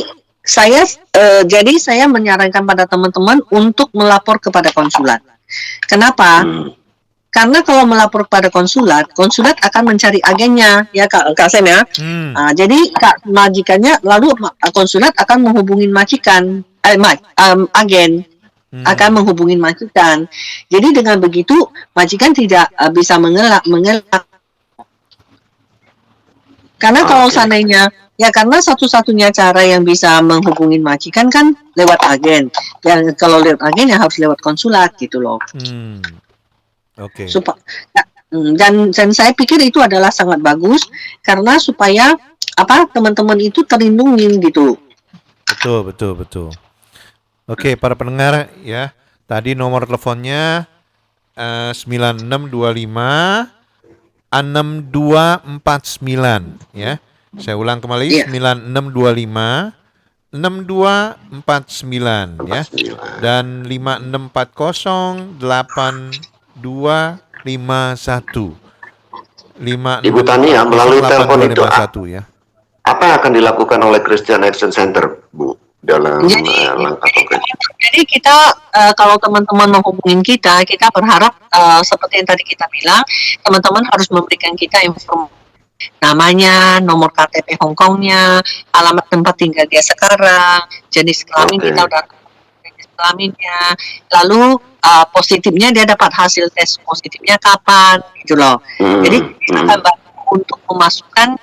saya menyarankan pada teman-teman untuk melapor kepada konsulat. Kenapa? Karena kalau melapor kepada konsulat akan mencari agennya, ya Kak Sam ya. Jadi majikannya, lalu konsulat akan menghubungi agen. Akan menghubungi majikan. Jadi dengan begitu majikan tidak bisa mengelak. Karena kalau seandainya karena satu-satunya cara yang bisa menghubungi majikan kan lewat agen. Yang kalau lewat agen ya harus lewat konsulat gitu loh. Oke. Dan saya pikir itu adalah sangat bagus karena supaya teman-teman itu terlindungi gitu. Betul. Oke, para pendengar ya. Tadi nomor teleponnya 9625 6249 ya. Saya ulang kembali 9625 6249 ya. Dan 5640 8251. Ibu Tania melalui telepon itu ya. Apa yang akan dilakukan oleh Christian Action Center, Bu, dalam langkah konkret? Jadi kita kalau teman-teman menghubungin kita berharap seperti yang tadi kita bilang, teman-teman harus memberikan kita informasi namanya, nomor KTP Hongkongnya, alamat tempat tinggal dia sekarang, jenis kelamin kita udah jenis kelaminnya, lalu positifnya dia dapat hasil tes positifnya kapan, gitu loh. Jadi kita akan bantu untuk memasukkan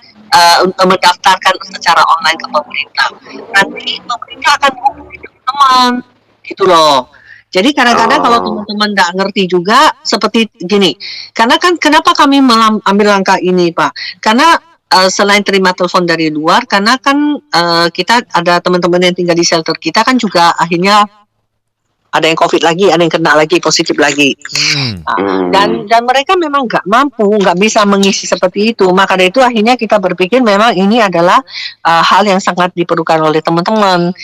untuk mendaftarkan secara online ke pemerintah. Nanti pemerintah akan menghubungi teman-teman, gitu loh. Jadi kadang-kadang kalau teman-teman nggak ngerti juga seperti gini, karena kan kenapa kami ambil langkah ini Pak? Karena selain terima telepon dari luar, karena kan kita ada teman-teman yang tinggal di shelter kita kan juga akhirnya ada yang COVID lagi, ada yang kena lagi, positif lagi. Dan mereka memang nggak mampu, nggak bisa mengisi seperti itu. Maka dari itu akhirnya kita berpikir memang ini adalah hal yang sangat diperlukan oleh teman-teman.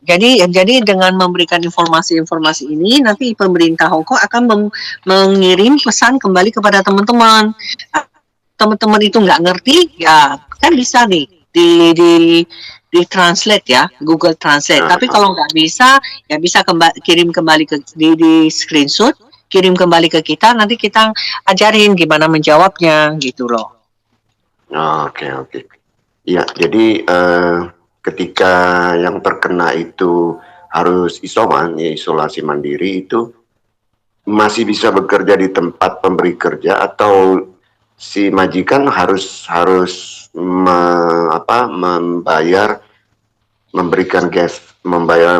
Jadi dengan memberikan informasi-informasi ini, nanti pemerintah Hong Kong akan mengirim pesan kembali kepada teman-teman. Teman-teman itu nggak ngerti, ya kan bisa nih di translate ya, Google Translate. Tapi kalau nggak bisa, ya bisa kirim kembali di screenshot, kirim kembali ke kita, nanti kita ajarin gimana menjawabnya gitu loh. Oke. Ya, jadi ketika yang terkena itu harus isolasi mandiri, itu masih bisa bekerja di tempat pemberi kerja atau si majikan harus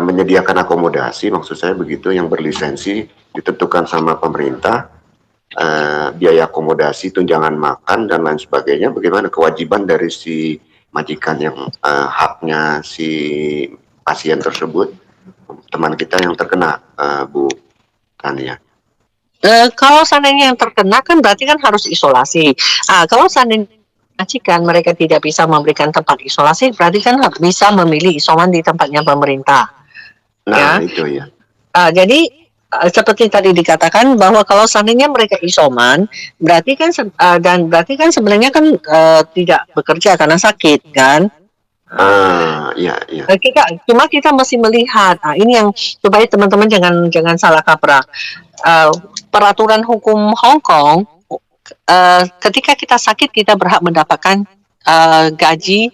menyediakan akomodasi, maksud saya begitu, yang berlisensi ditentukan sama pemerintah, biaya akomodasi, tunjangan makan dan lain sebagainya. Bagaimana kewajiban dari si majikan yang haknya si pasien tersebut, teman kita yang terkena, Bu Tania? Kalau seandainya yang terkena kan berarti kan harus isolasi. Kalau seandainya majikan mereka tidak bisa memberikan tempat isolasi, berarti kan bisa memilih isoman di tempatnya pemerintah. Nah, itu ya. Jadi seperti tadi dikatakan bahwa kalau seandainya mereka isoman, berarti kan sebenarnya kan tidak bekerja karena sakit kan. Iya. Kita mesti melihat. Ini yang supaya teman-teman jangan salah kaprah. Peraturan hukum Hong Kong, ketika kita sakit kita berhak mendapatkan gaji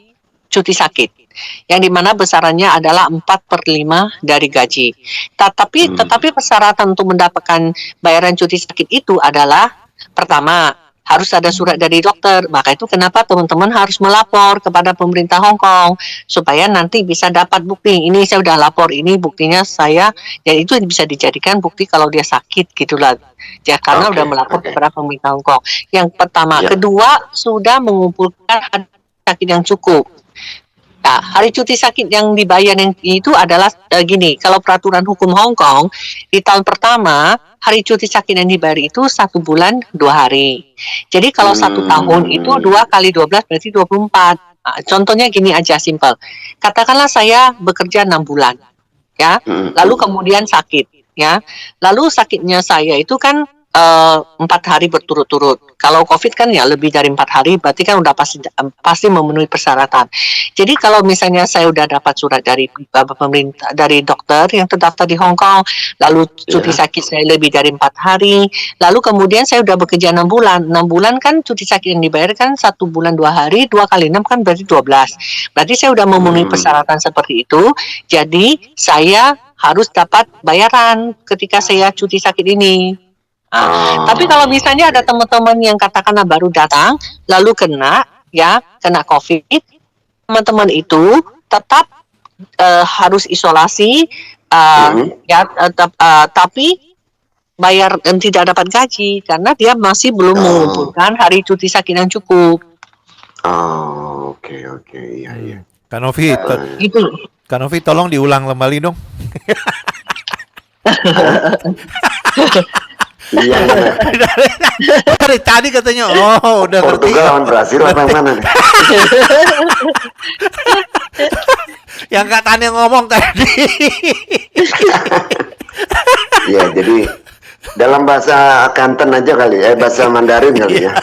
cuti sakit, yang dimana besarannya adalah 4/5 dari gaji. Tetapi persyaratan untuk mendapatkan bayaran cuti sakit itu adalah pertama harus ada surat dari dokter. Maka itu kenapa teman-teman harus melapor kepada pemerintah Hong Kong supaya nanti bisa dapat bukti. Ini saya udah lapor, ini buktinya saya, dan itu bisa dijadikan bukti kalau dia sakit gitulah. Ya karena udah melapor kepada pemerintah Hong Kong. Yang pertama, kedua sudah mengumpulkan sakit yang cukup. Nah, hari cuti sakit yang dibayar yang itu adalah gini, kalau peraturan hukum Hong Kong di tahun pertama hari cuti sakit yang dibayar itu 1 bulan 2 hari. Jadi kalau 1 tahun itu 2 kali 12 berarti 24. Contohnya gini aja simpel. Katakanlah saya bekerja 6 bulan, ya, lalu kemudian sakit, ya, lalu sakitnya saya itu kan 4 hari berturut-turut. Kalau COVID kan ya lebih dari 4 hari, berarti kan udah pasti memenuhi persyaratan. Jadi kalau misalnya saya udah dapat surat dari pemerintah, dari dokter yang terdaftar di Hong Kong, lalu cuti sakit saya lebih dari 4 hari, lalu kemudian saya udah bekerja 6 bulan. 6 bulan kan cuti sakit yang dibayar kan 1 bulan 2 hari, 2 kali 6 kan berarti 12. Berarti saya udah memenuhi persyaratan seperti itu, jadi saya harus dapat bayaran ketika saya cuti sakit ini. Tapi kalau misalnya ada teman-teman yang katakanlah baru datang lalu kena COVID, teman-teman itu tetap harus isolasi, tapi bayar dan tidak dapat gaji karena dia masih belum mengumpulkan hari cuti sakit yang cukup. Oke, iya. Kak Novi, Kak Novi tolong diulang kembali dong. Iya. Dari tadi katanya, udah ngerti. Portugal lawan Brasil apa yang mana nih? Yang Kak Tania ngomong tadi. Iya, jadi dalam bahasa Kanton aja kali, bahasa Mandarin kali ya.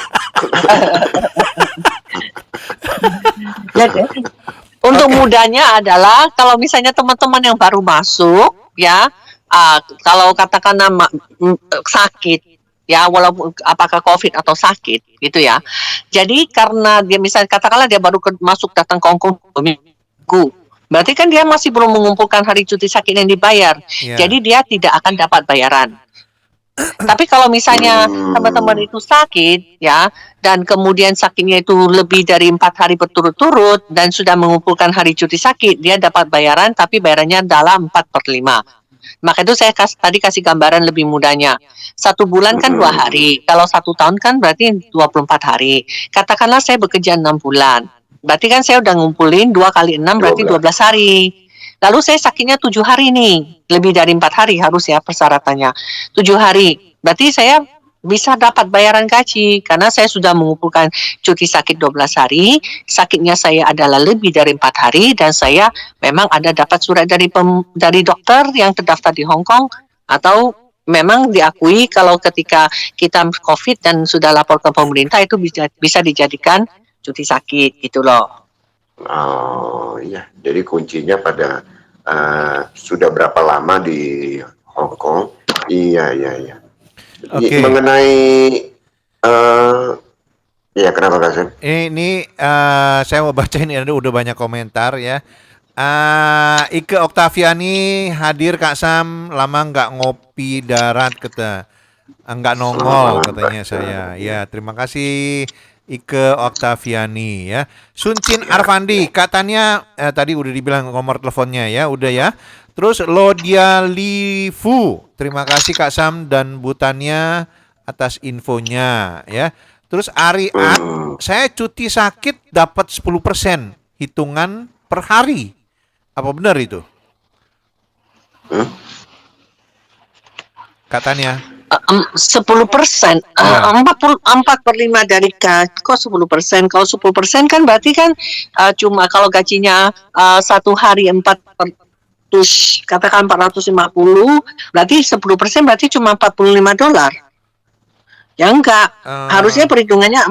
Untuk mudahnya adalah kalau misalnya teman-teman yang baru masuk, ya. Kalau katakan nama sakit, ya walaupun apakah COVID atau sakit, gitu ya. Jadi karena dia misalnya katakanlah dia baru masuk datang ke Hong Kong 2 minggu, berarti kan dia masih belum mengumpulkan hari cuti sakit yang dibayar. Jadi dia tidak akan dapat bayaran. Tapi kalau misalnya teman-teman itu sakit, ya, dan kemudian sakitnya itu lebih dari 4 hari berturut-turut dan sudah mengumpulkan hari cuti sakit, dia dapat bayaran, tapi bayarannya dalam 4/5. Maka itu saya tadi kasih gambaran lebih mudahnya. 1 bulan kan 2 hari. Kalau 1 tahun kan berarti 24 hari. Katakanlah saya bekerja 6 bulan. Berarti kan saya udah ngumpulin 2 kali 6 berarti 12 hari. Lalu saya sakitnya 7 hari nih. Lebih dari 4 hari harus ya persyaratannya. 7 hari. Berarti saya bisa dapat bayaran gaji karena saya sudah mengumpulkan cuti sakit 12 hari, sakitnya saya adalah lebih dari 4 hari dan saya memang ada dapat surat dari dokter yang terdaftar di Hong Kong atau memang diakui kalau ketika kita COVID dan sudah lapor ke pemerintah itu bisa dijadikan cuti sakit gitu loh. Oh iya, jadi kuncinya pada sudah berapa lama di Hong Kong? Iya. Oke. Mengenai ya kenapa Kak Sam? Ini saya mau bacain ini udah banyak komentar ya. Ike Oktaviani hadir Kak Sam, lama nggak ngopi darat kata, nggak nongol katanya saya. Ya terima kasih Ike Oktaviani ya. Suncin Arfandi katanya tadi udah dibilang nomor teleponnya ya, udah ya. Terus Lodia Lifu, terima kasih Kak Sam dan Butania atas infonya ya. Terus Ariat, saya cuti sakit dapat 10% hitungan per hari. Apa benar itu? Katanya. 10%, Ya. 4/5 dari gaji, kok 10%? Kalau 10% kan berarti kan cuma kalau gajinya satu hari 400, katakan 450, berarti 10% berarti cuma $45. Ya enggak, harusnya perhitungannya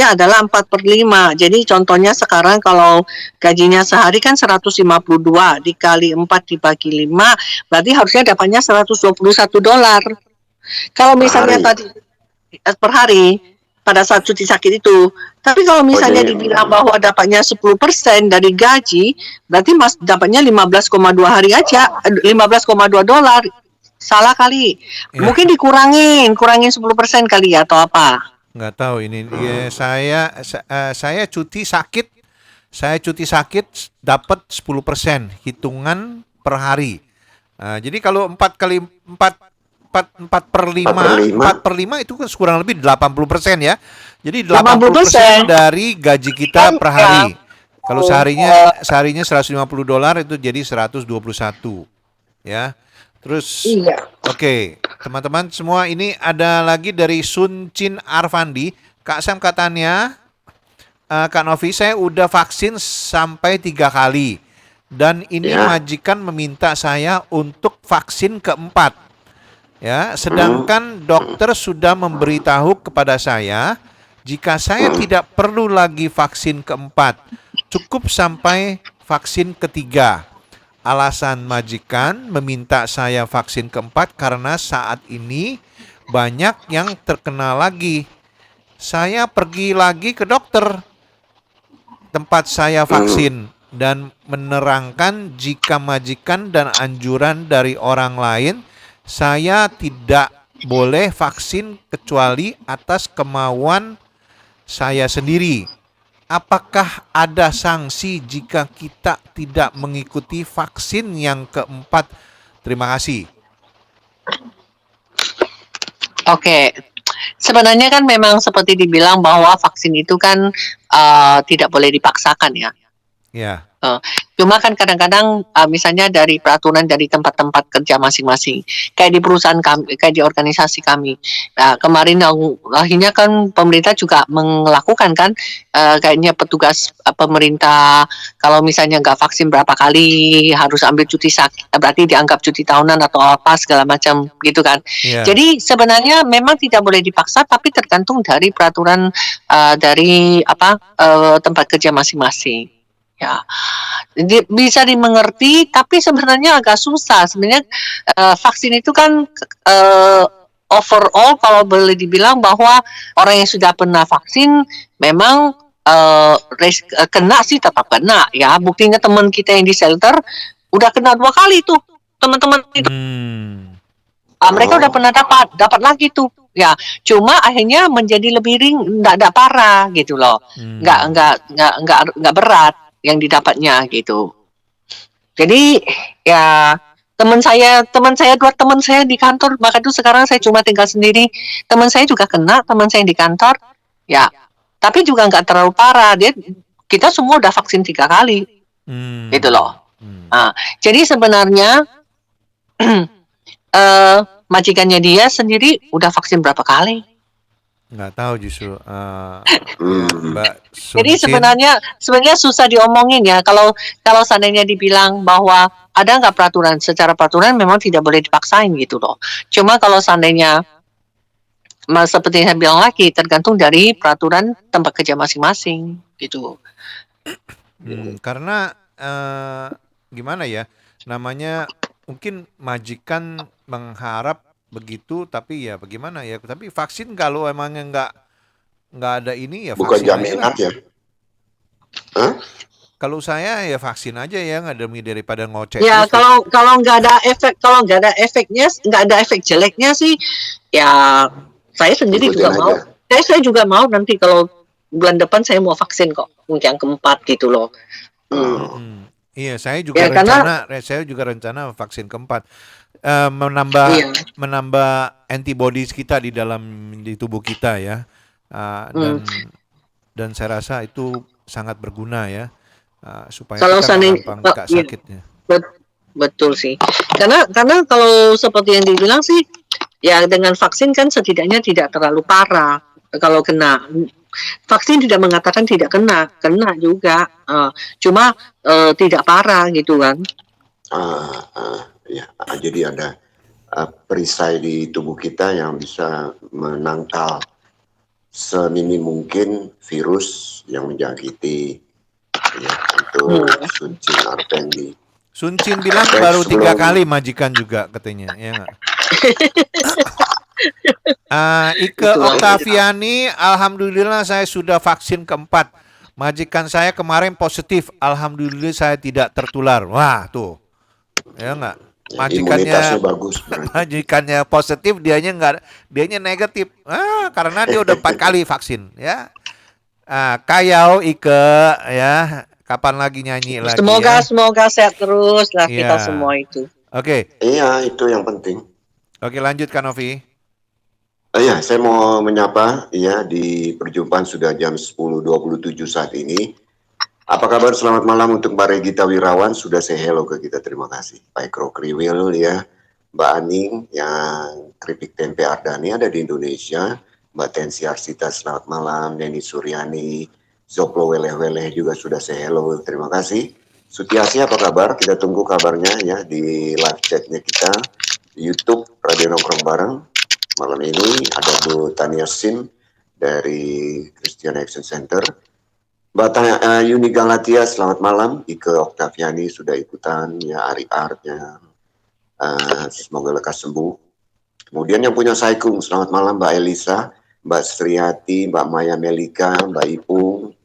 adalah 4/5. Jadi contohnya sekarang kalau gajinya sehari kan 152 dikali 4 dibagi 5, berarti harusnya dapatnya $121. Kalau misalnya tadi per hari pada saat cuti sakit itu, tapi kalau misalnya dibilang bahwa dapatnya 10% dari gaji, berarti Mas dapatnya 15,2 hari aja, $15,2. Salah kali. Ya. Mungkin kurangin 10% kali ya atau apa? Nggak tahu ini. Ya, saya cuti sakit. Saya cuti sakit dapat 10% hitungan per hari. Jadi kalau 4/5 itu kan kurang lebih 80% ya. Jadi 80% dari gaji kita per hari. Kalau seharinya $150 itu jadi 121 ya. Terus oke, teman-teman semua, ini ada lagi dari Sun Chin Arfandi. Kak Sam katanya, Kak Novi, saya udah vaksin sampai 3 kali. Dan ini majikan meminta saya untuk vaksin keempat. Ya, sedangkan dokter sudah memberitahu kepada saya jika saya tidak perlu lagi vaksin keempat, cukup sampai vaksin ketiga. Alasan majikan meminta saya vaksin keempat karena saat ini banyak yang terkena lagi. Saya pergi lagi ke dokter tempat saya vaksin dan menerangkan jika majikan dan anjuran dari orang lain, saya tidak boleh vaksin kecuali atas kemauan saya sendiri. Apakah ada sanksi jika kita tidak mengikuti vaksin yang keempat? Terima kasih. Oke. Sebenarnya kan memang seperti dibilang bahwa vaksin itu kan tidak boleh dipaksakan ya. Ya. Cuma kan kadang-kadang misalnya dari peraturan dari tempat-tempat kerja masing-masing, kayak di perusahaan kami, kayak di organisasi kami. Nah, kemarin akhirnya kan pemerintah juga melakukan kan, kayaknya petugas pemerintah kalau misalnya nggak vaksin berapa kali harus ambil cuti sakit, berarti dianggap cuti tahunan atau apa segala macam gitu kan. Yeah. Jadi sebenarnya memang tidak boleh dipaksa, tapi tergantung dari peraturan dari tempat kerja masing-masing. Ya, bisa dimengerti, tapi sebenarnya agak susah. Sebenarnya vaksin itu kan overall kalau boleh dibilang bahwa orang yang sudah pernah vaksin memang kena sih tetap kena ya. Buktinya teman kita yang di shelter udah kena 2 kali tuh teman-teman itu. Mereka udah pernah dapat lagi tuh. Ya, cuma akhirnya menjadi lebih enggak parah gitu loh. Enggak berat yang didapatnya gitu. Jadi ya teman saya 2 teman saya di kantor, maka itu sekarang saya cuma tinggal sendiri. Teman saya juga kena, teman saya di kantor. Ya, tapi juga nggak terlalu parah. Kita semua udah vaksin 3 kali. Gitu loh. Jadi sebenarnya majikannya dia sendiri udah vaksin berapa kali? Nggak tahu justru Mbak Sun. Jadi sebenarnya susah diomongin ya. Kalau seandainya dibilang bahwa ada nggak peraturan, secara peraturan memang tidak boleh dipaksain gitu loh. Cuma kalau seandainya seperti yang saya bilang lagi, tergantung dari peraturan tempat kerja masing-masing gitu. Karena gimana ya, namanya mungkin majikan mengharap begitu, tapi ya bagaimana ya, tapi vaksin kalau emangnya nggak ada ini ya bukan vaksin jaminan aja. Ya. Kalau saya ya vaksin aja ya, nggak demi daripada ngoceh. Ya kalau nggak ada efeknya, nggak ada efek jeleknya sih, ya saya sendiri juga mau. Saya juga mau nanti kalau bulan depan saya mau vaksin kok, yang keempat gitu loh. Iya, saya juga rencana vaksin keempat. Menambah antibodies kita di tubuh kita ya, dan saya rasa itu sangat berguna ya, supaya kalau kita nggak sakitnya. Betul sih, karena kalau seperti yang dibilang sih, Ya dengan vaksin kan setidaknya tidak terlalu parah kalau kena. Vaksin tidak mengatakan tidak kena juga, cuma tidak parah gitu kan. Ya, jadi ada perisai di tubuh kita yang bisa menangkal seminim mungkin virus yang menjangkiti. Ya, itu Sun Chin Arpendi. Sun Chin bilang baru 3 kali majikan juga katanya, ya nggak? Ike Oktaviani, alhamdulillah saya sudah vaksin keempat. Majikan saya kemarin positif, alhamdulillah saya tidak tertular. Wah tuh, ya nggak? Majikannya bagus. Majikannya positif, dianya negatif. Karena dia udah 4 kali vaksin, ya. Kayau Ike, ya. Kapan lagi nyanyi lagi? Semoga sehat terus lah kita semua itu. Oke. Iya, itu yang penting. Oke, lanjutkan Novi. Iya, saya mau menyapa ya di perjumpaan sudah jam 10.27 saat ini. Apa kabar? Selamat malam untuk Mbak Regita Wirawan, sudah say hello ke kita, terima kasih. Pak Ekro Kriwil ya, Mbak Aning yang keripik tempe Ardani ada di Indonesia, Mbak Tensi Arsita selamat malam, Neni Suryani, Zoplo Weleh-Weleh juga sudah say hello, terima kasih. Sutiasi apa kabar? Kita tunggu kabarnya ya di live chatnya kita di YouTube Radio Nongkrong Bareng. Malam ini ada Bu Tania Sim dari Christian Action Center. Mbak Yuni Galatia selamat malam. Ike Oktaviani sudah ikutan ya, Ari Artnya. Semoga lekas sembuh. Kemudian yang punya Saikung selamat malam Mbak Elisa, Mbak Sriati, Mbak Maya Melika, Mbak Ipung,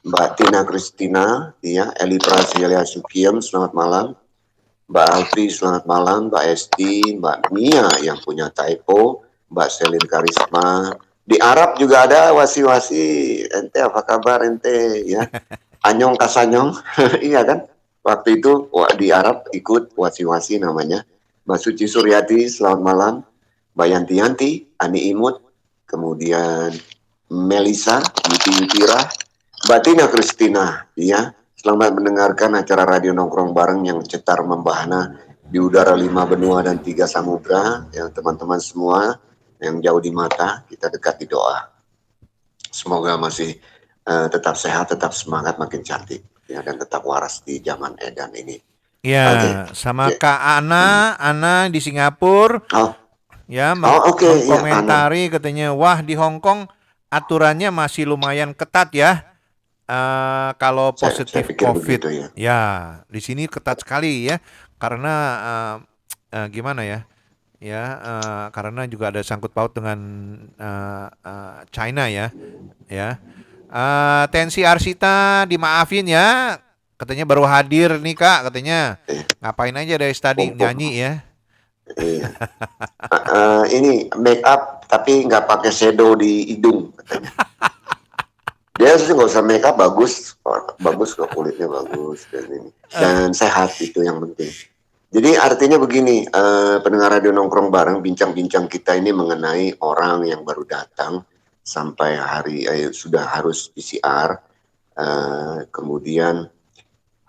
Mbak Tina Kristina, ya, Eli Prasilia Sukiem, selamat malam. Mbak Alfi, selamat malam. Mbak Esti, Mbak Mia yang punya typo, Mbak Selin Karisma. Di Arab juga ada wasi-wasi. Ente apa kabar ente? Ya, Anyong Kasanyong, iya kan? Waktu itu di Arab ikut wasi-wasi namanya. Mbak Suci Suryati, selamat malam. Mbak Yanti, Ani Imut, kemudian Melisa, Yuti Yutira, Mbak Tina Kristina, ya, selamat mendengarkan acara Radio Nongkrong Bareng yang cetar membahana di udara 5 benua dan 3 samudra. Ya, teman-teman semua yang jauh di mata, kita dekat di doa. Semoga masih tetap sehat, tetap semangat, makin cantik, ya, dan tetap waras di zaman edan ini. Ya, sama Kak Ana di Singapura. Ya, mengkomentari katanya, wah di Hong Kong aturannya masih lumayan ketat ya. Kalau positif COVID, ya di sini ketat sekali ya, karena gimana ya, karena juga ada sangkut paut dengan China ya. Tensi Arsita dimaafin ya, katanya baru hadir nih Kak, katanya ngapain aja dari tadi nyanyi ya. Iya. Ini make up tapi nggak pakai shadow di hidung katanya. Dia sih nggak usah make up, bagus kok, kulitnya bagus dan sehat, itu yang penting. Jadi artinya begini, pendengar Radio Nongkrong Bareng, bincang-bincang kita ini mengenai orang yang baru datang sampai sudah harus PCR, kemudian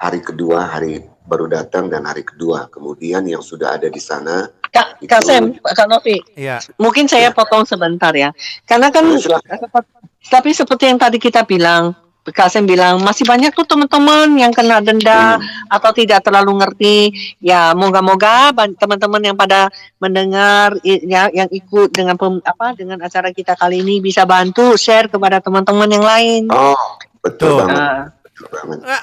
hari kedua, hari baru datang dan hari kedua, kemudian yang sudah ada di sana. Kak Sam, Kak Novi, mungkin saya potong sebentar ya, karena kan tapi seperti yang tadi kita bilang, Kak Sam bilang masih banyak tuh teman-teman yang kena denda atau tidak terlalu ngerti. Ya moga-moga teman-teman yang pada mendengar ya, yang ikut dengan dengan acara kita kali ini bisa bantu share kepada teman-teman yang lain. Oh, betul banget.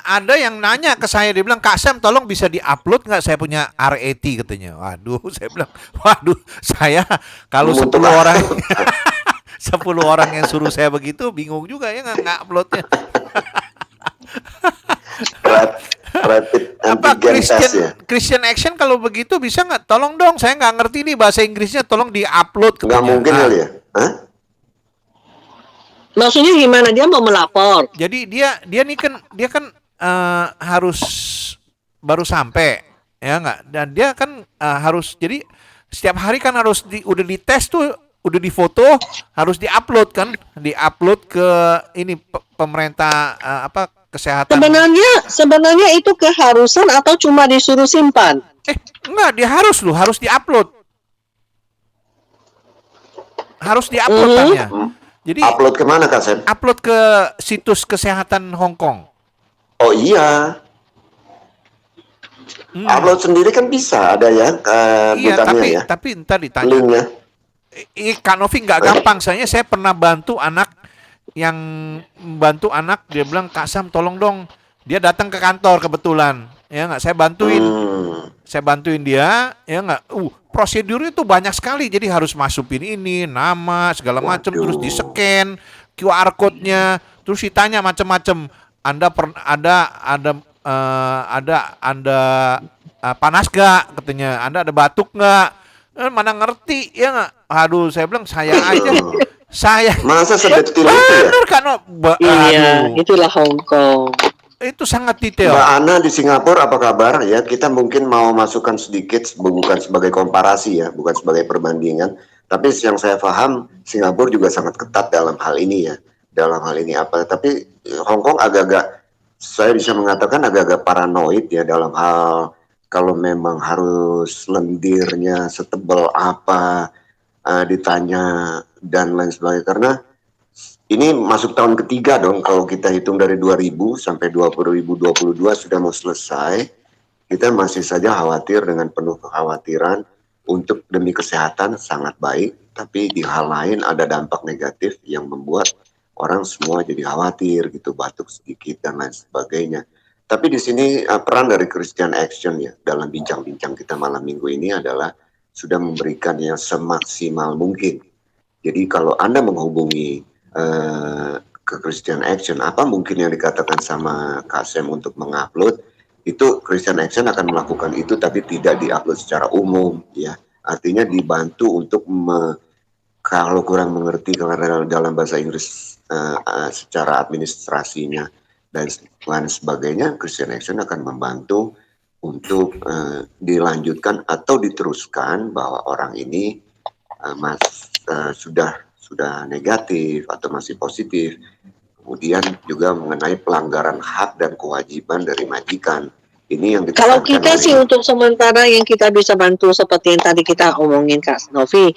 Ada yang nanya ke saya, dia bilang, Kak Sam tolong bisa di-upload nggak, saya punya RAT katanya. Waduh, saya bilang, saya kalau 10 orang 10 orang yang suruh saya begitu, bingung juga ya nggak uploadnya. Apa Christian Action kalau begitu bisa nggak? Tolong dong, saya nggak ngerti nih bahasa Inggrisnya, tolong di-upload. Nggak mungkin kali ya? Maksudnya gimana, dia mau melapor? Jadi dia kan harus baru sampai ya nggak, dan dia kan harus, jadi setiap hari kan harus udah dites tuh, udah difoto, harus diupload kan, diupload ke ini pemerintah kesehatan. Sebenarnya itu keharusan atau cuma disuruh simpan? Enggak, dia harus diupload. harus diupload kan ya. Jadi Upload kemana Kak Sem? upload ke situs kesehatan Hong Kong. Oh iya. Upload sendiri kan bisa, ada ya Iya, butangnya ya. tapi ntar ditanya. Linknya. Kak Novi nggak gampang. Saya pernah bantu anak dia bilang, Kak Sam tolong dong. Dia datang ke kantor kebetulan. Ya nggak, saya bantuin dia, ya nggak. Prosedurnya tuh banyak sekali. Jadi harus masukin ini, nama, segala macam, terus di-scan QR code-nya, terus ditanya macam-macam. Anda panas gak katanya, Anda ada batuk gak, mana ngerti ya nggak. Aduh, saya bilang saya aja Masa sedetil itu ya? bener kan. Iya, itulah Hong Kong. Itu sangat detail. Mbak Ana di Singapura apa kabar ya? Kita mungkin mau masukkan sedikit, bukan sebagai komparasi ya, bukan sebagai perbandingan, tapi yang saya paham Singapura juga sangat ketat dalam hal ini ya. Dalam hal ini apa? Tapi Hong Kong agak-agak, saya bisa mengatakan agak-agak paranoid ya dalam hal kalau memang harus lendirnya setebal apa, ditanya dan lain sebagainya. Karena ini masuk tahun ketiga dong kalau kita hitung dari 2000 sampai 2022 sudah mau selesai. Kita masih saja khawatir dengan penuh kekhawatiran untuk demi kesehatan sangat baik, tapi di hal lain ada dampak negatif yang membuat orang semua jadi khawatir gitu, batuk sedikit dan lain sebagainya. Tapi di sini peran dari Christian Action ya dalam bincang-bincang kita malam minggu ini adalah sudah memberikan yang semaksimal mungkin. Jadi kalau Anda menghubungi ke Christian Action, apa mungkin yang dikatakan sama Kak Sem untuk mengupload, itu Christian Action akan melakukan itu tapi tidak diupload secara umum ya. Artinya dibantu untuk kalau kurang mengerti karena dalam bahasa Inggris secara administrasinya dan lain sebagainya, Christian Action akan membantu untuk dilanjutkan atau diteruskan bahwa orang ini sudah negatif atau masih positif. Kemudian juga mengenai pelanggaran hak dan kewajiban dari majikan. Ini yang kalau kita sih untuk sementara yang kita bisa bantu seperti yang tadi kita omongin Kak Novi,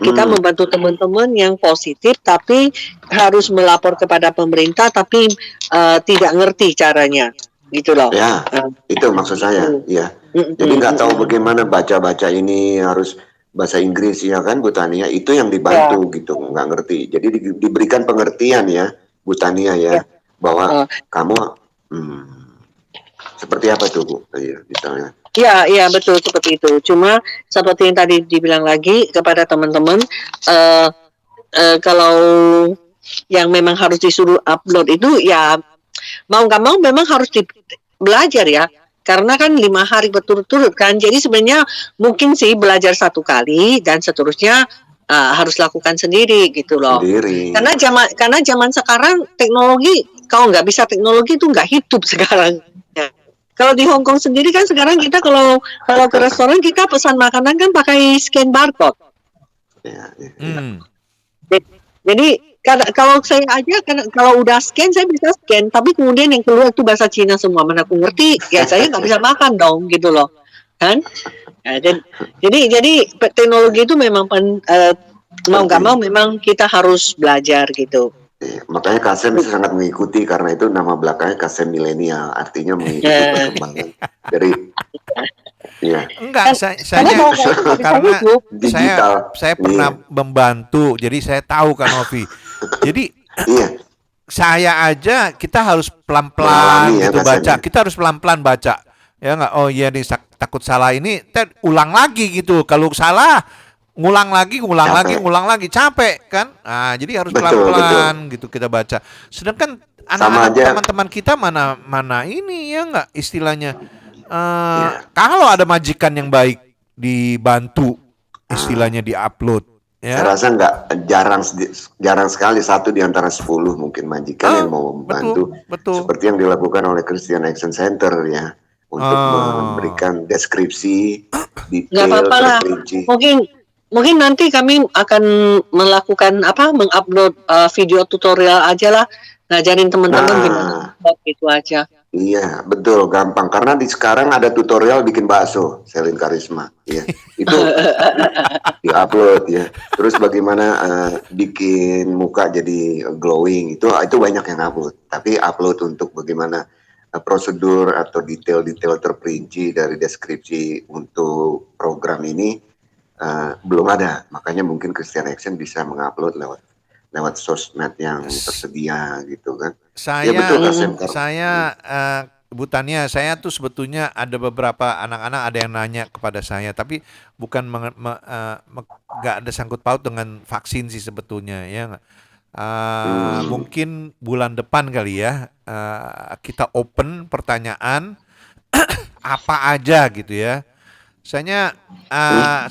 kita membantu teman-teman yang positif tapi harus melapor kepada pemerintah tapi tidak ngerti caranya, gitu loh. Ya, itu maksud saya. Ya, jadi nggak tahu bagaimana baca ini harus bahasa Inggris ya kan Bu Tania, itu yang dibantu gitu, nggak ngerti. Jadi diberikan pengertian ya Bu Tania ya, bahwa kamu seperti apa tuh Bu, misalnya. Iya betul seperti itu. Cuma seperti yang tadi dibilang lagi kepada teman-teman, kalau yang memang harus disuruh upload itu ya mau nggak mau memang harus belajar ya. Karena kan 5 hari berturut-turut kan, jadi sebenarnya mungkin sih belajar 1 kali dan seterusnya harus lakukan sendiri gitu loh. Karena zaman sekarang teknologi, kalau nggak bisa teknologi itu nggak hidup sekarang. Kalau di Hong Kong sendiri kan sekarang kita kalau ke restoran kita pesan makanan kan pakai scan barcode. Jadi kalau saya aja kalau udah scan saya bisa scan, tapi kemudian yang keluar itu bahasa Cina semua, mana aku ngerti, ya saya nggak bisa makan dong gitu loh, kan? Jadi teknologi itu memang mau nggak mau memang kita harus belajar gitu. Makanya Kasem sangat mengikuti karena itu nama belakangnya Kasem milenial, artinya mengikuti perkembangan dari Enggak, karena saya pernah membantu, jadi saya tahu kan Novi. Jadi saya aja kita harus pelan-pelan gitu baca, kita harus pelan-pelan baca. Ya nggak, oh iya nih takut salah ini, ulang lagi gitu. Kalau salah ngulang lagi capek kan. Nah, jadi harus pelan-pelan gitu kita baca. Sedangkan anak-anak teman-teman kita mana ini ya nggak istilahnya. Kalau ada majikan yang baik dibantu istilahnya diupload ya. Saya rasa jarang sekali 1 di antara 10 mungkin majikan yang mau membantu seperti yang dilakukan oleh Christian Action Center ya, untuk memberikan deskripsi detail terperinci. Mungkin nanti kami akan melakukan mengupload video tutorial aja lah, ngajarin teman-teman gimana gitu aja. Iya, betul, gampang. Karena sekarang ada tutorial bikin bakso, Selin Karisma. Iya. itu diupload ya. Terus bagaimana bikin muka jadi glowing, itu banyak yang upload. Tapi upload untuk bagaimana prosedur atau detail-detail terperinci dari deskripsi untuk program ini belum ada. Makanya mungkin Christian Action bisa mengupload lewat sosmed yang tersedia gitu kan. Saya, ya betul, Kasem. Bu Tania, saya tuh sebetulnya ada beberapa anak-anak ada yang nanya kepada saya, tapi bukan nggak ada sangkut paut dengan vaksin sih sebetulnya ya nggak. Mungkin bulan depan kali ya kita open pertanyaan apa aja gitu ya. Misalnya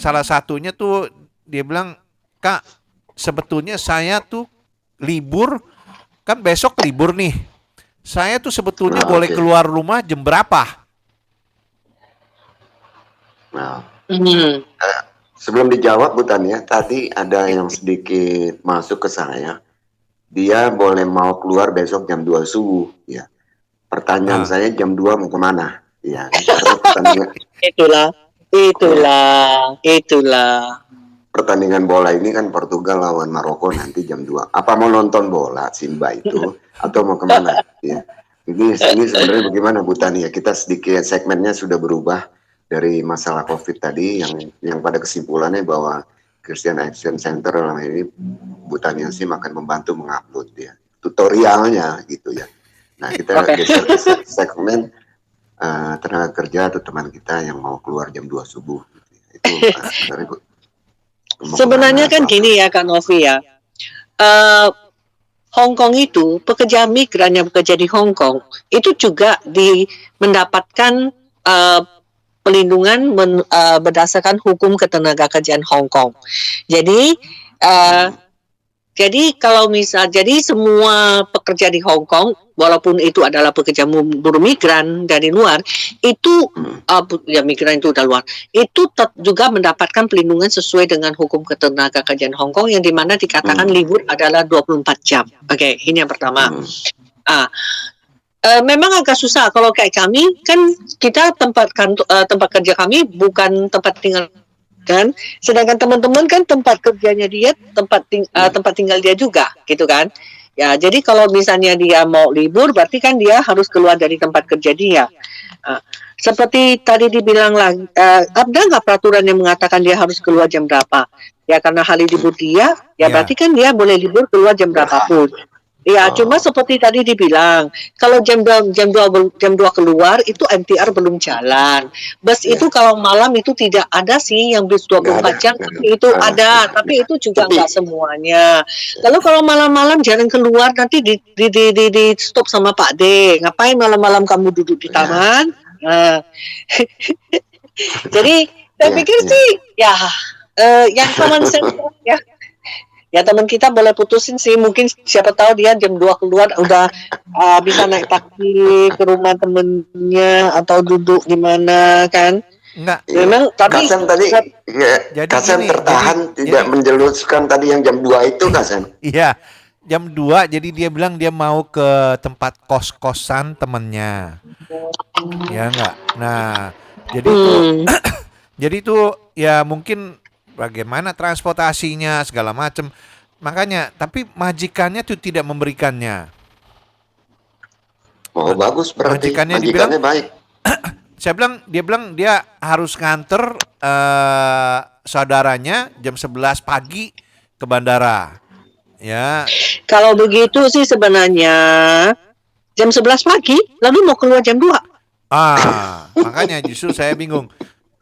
salah satunya tuh dia bilang, Kak, sebetulnya saya tuh libur, kan besok libur nih. Saya tuh sebetulnya boleh keluar rumah jam berapa? Nah, sebelum dijawab Bu Tania, tadi ada yang sedikit masuk ke saya. Dia boleh mau keluar besok jam 2 subuh. Ya. Pertanyaan saya jam 2 mau kemana? Ya, Itulah. Pertandingan bola ini kan Portugal lawan Maroko nanti jam 2. Apa mau nonton bola Simba itu atau mau kemana? Ya. Ini sebenarnya bagaimana Bu Tania? Kita sedikit segmennya sudah berubah dari masalah COVID tadi yang pada kesimpulannya bahwa Christian Action Center dalam ini Bu Tania Sim akan membantu mengupload ya tutorialnya gitu ya. Nah kita geser ke segmen tenaga kerja atau teman kita yang mau keluar jam 2 subuh. Itu sebenarnya kan gini ya Kak Novi ya, Hong Kong itu pekerja migran yang bekerja di Hong Kong itu juga mendapatkan pelindungan berdasarkan hukum ketenagakerjaan Hong Kong. Jadi kalau jadi semua pekerja di Hong Kong, walaupun itu adalah pekerja buruh migran dari luar, itu ya migran itu dari luar, itu juga mendapatkan pelindungan sesuai dengan hukum ketenagakerjaan Hong Kong yang dimana dikatakan libur adalah 24 jam. Oke, ini yang pertama. Memang agak susah kalau kayak kami kan kita tempat kerja kami bukan tempat tinggal kan, sedangkan teman-teman kan tempat kerjanya dia tempat tinggal dia juga gitu kan ya. Jadi kalau misalnya dia mau libur berarti kan dia harus keluar dari tempat kerja dia. Seperti tadi dibilang lagi, ada nggak peraturan yang mengatakan dia harus keluar jam berapa ya, karena hari libur dia ya berarti kan dia boleh libur keluar jam berapapun. Ya, cuma seperti tadi dibilang, kalau jam 2 keluar itu MTR belum jalan. Bus itu kalau malam itu tidak ada sih yang bus 24 jam, tapi itu ada, tapi itu juga nggak semuanya. Lalu kalau malam-malam jarang keluar nanti di stop sama Pak D. Ngapain malam-malam kamu duduk di taman? Jadi saya pikir sih ya yang common sense ya teman kita boleh putusin sih, mungkin siapa tahu dia jam 2 keluar udah bisa naik taksi ke rumah temennya atau duduk di mana kan. Enggak. Memang tapi Kasem tadi Kasem tertahan tidak menjelaskan tadi yang jam 2 itu Kasem. Iya. Jam 2 jadi dia bilang dia mau ke tempat kos-kosan temennya. Ya enggak. Nah, jadi itu ya mungkin bagaimana transportasinya segala macam. Makanya, tapi majikannya tuh tidak memberikannya. Oh, bagus berarti. Majikannya baik. Dia bilang dia harus nganter saudaranya jam 11 pagi ke bandara. Ya. Kalau begitu sih sebenarnya jam 11 pagi lalu mau keluar jam 2. Makanya justru saya bingung.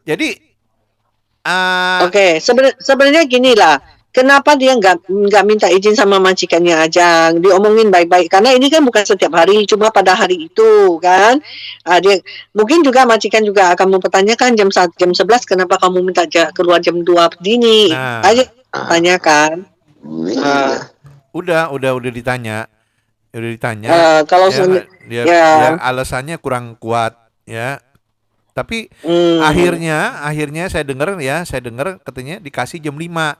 Jadi Oke, sebenarnya gini lah, kenapa dia nggak minta izin sama majikannya aja, diomongin baik-baik, karena ini kan bukan setiap hari, cuma pada hari itu kan. Dia mungkin juga majikan juga akan mempertanyakan jam 11 kenapa kamu minta keluar jam 2 dini, aja tanyakan. Udah ditanya, kalau dia alasannya kurang kuat ya. Tapi akhirnya saya dengar katanya dikasih jam 5.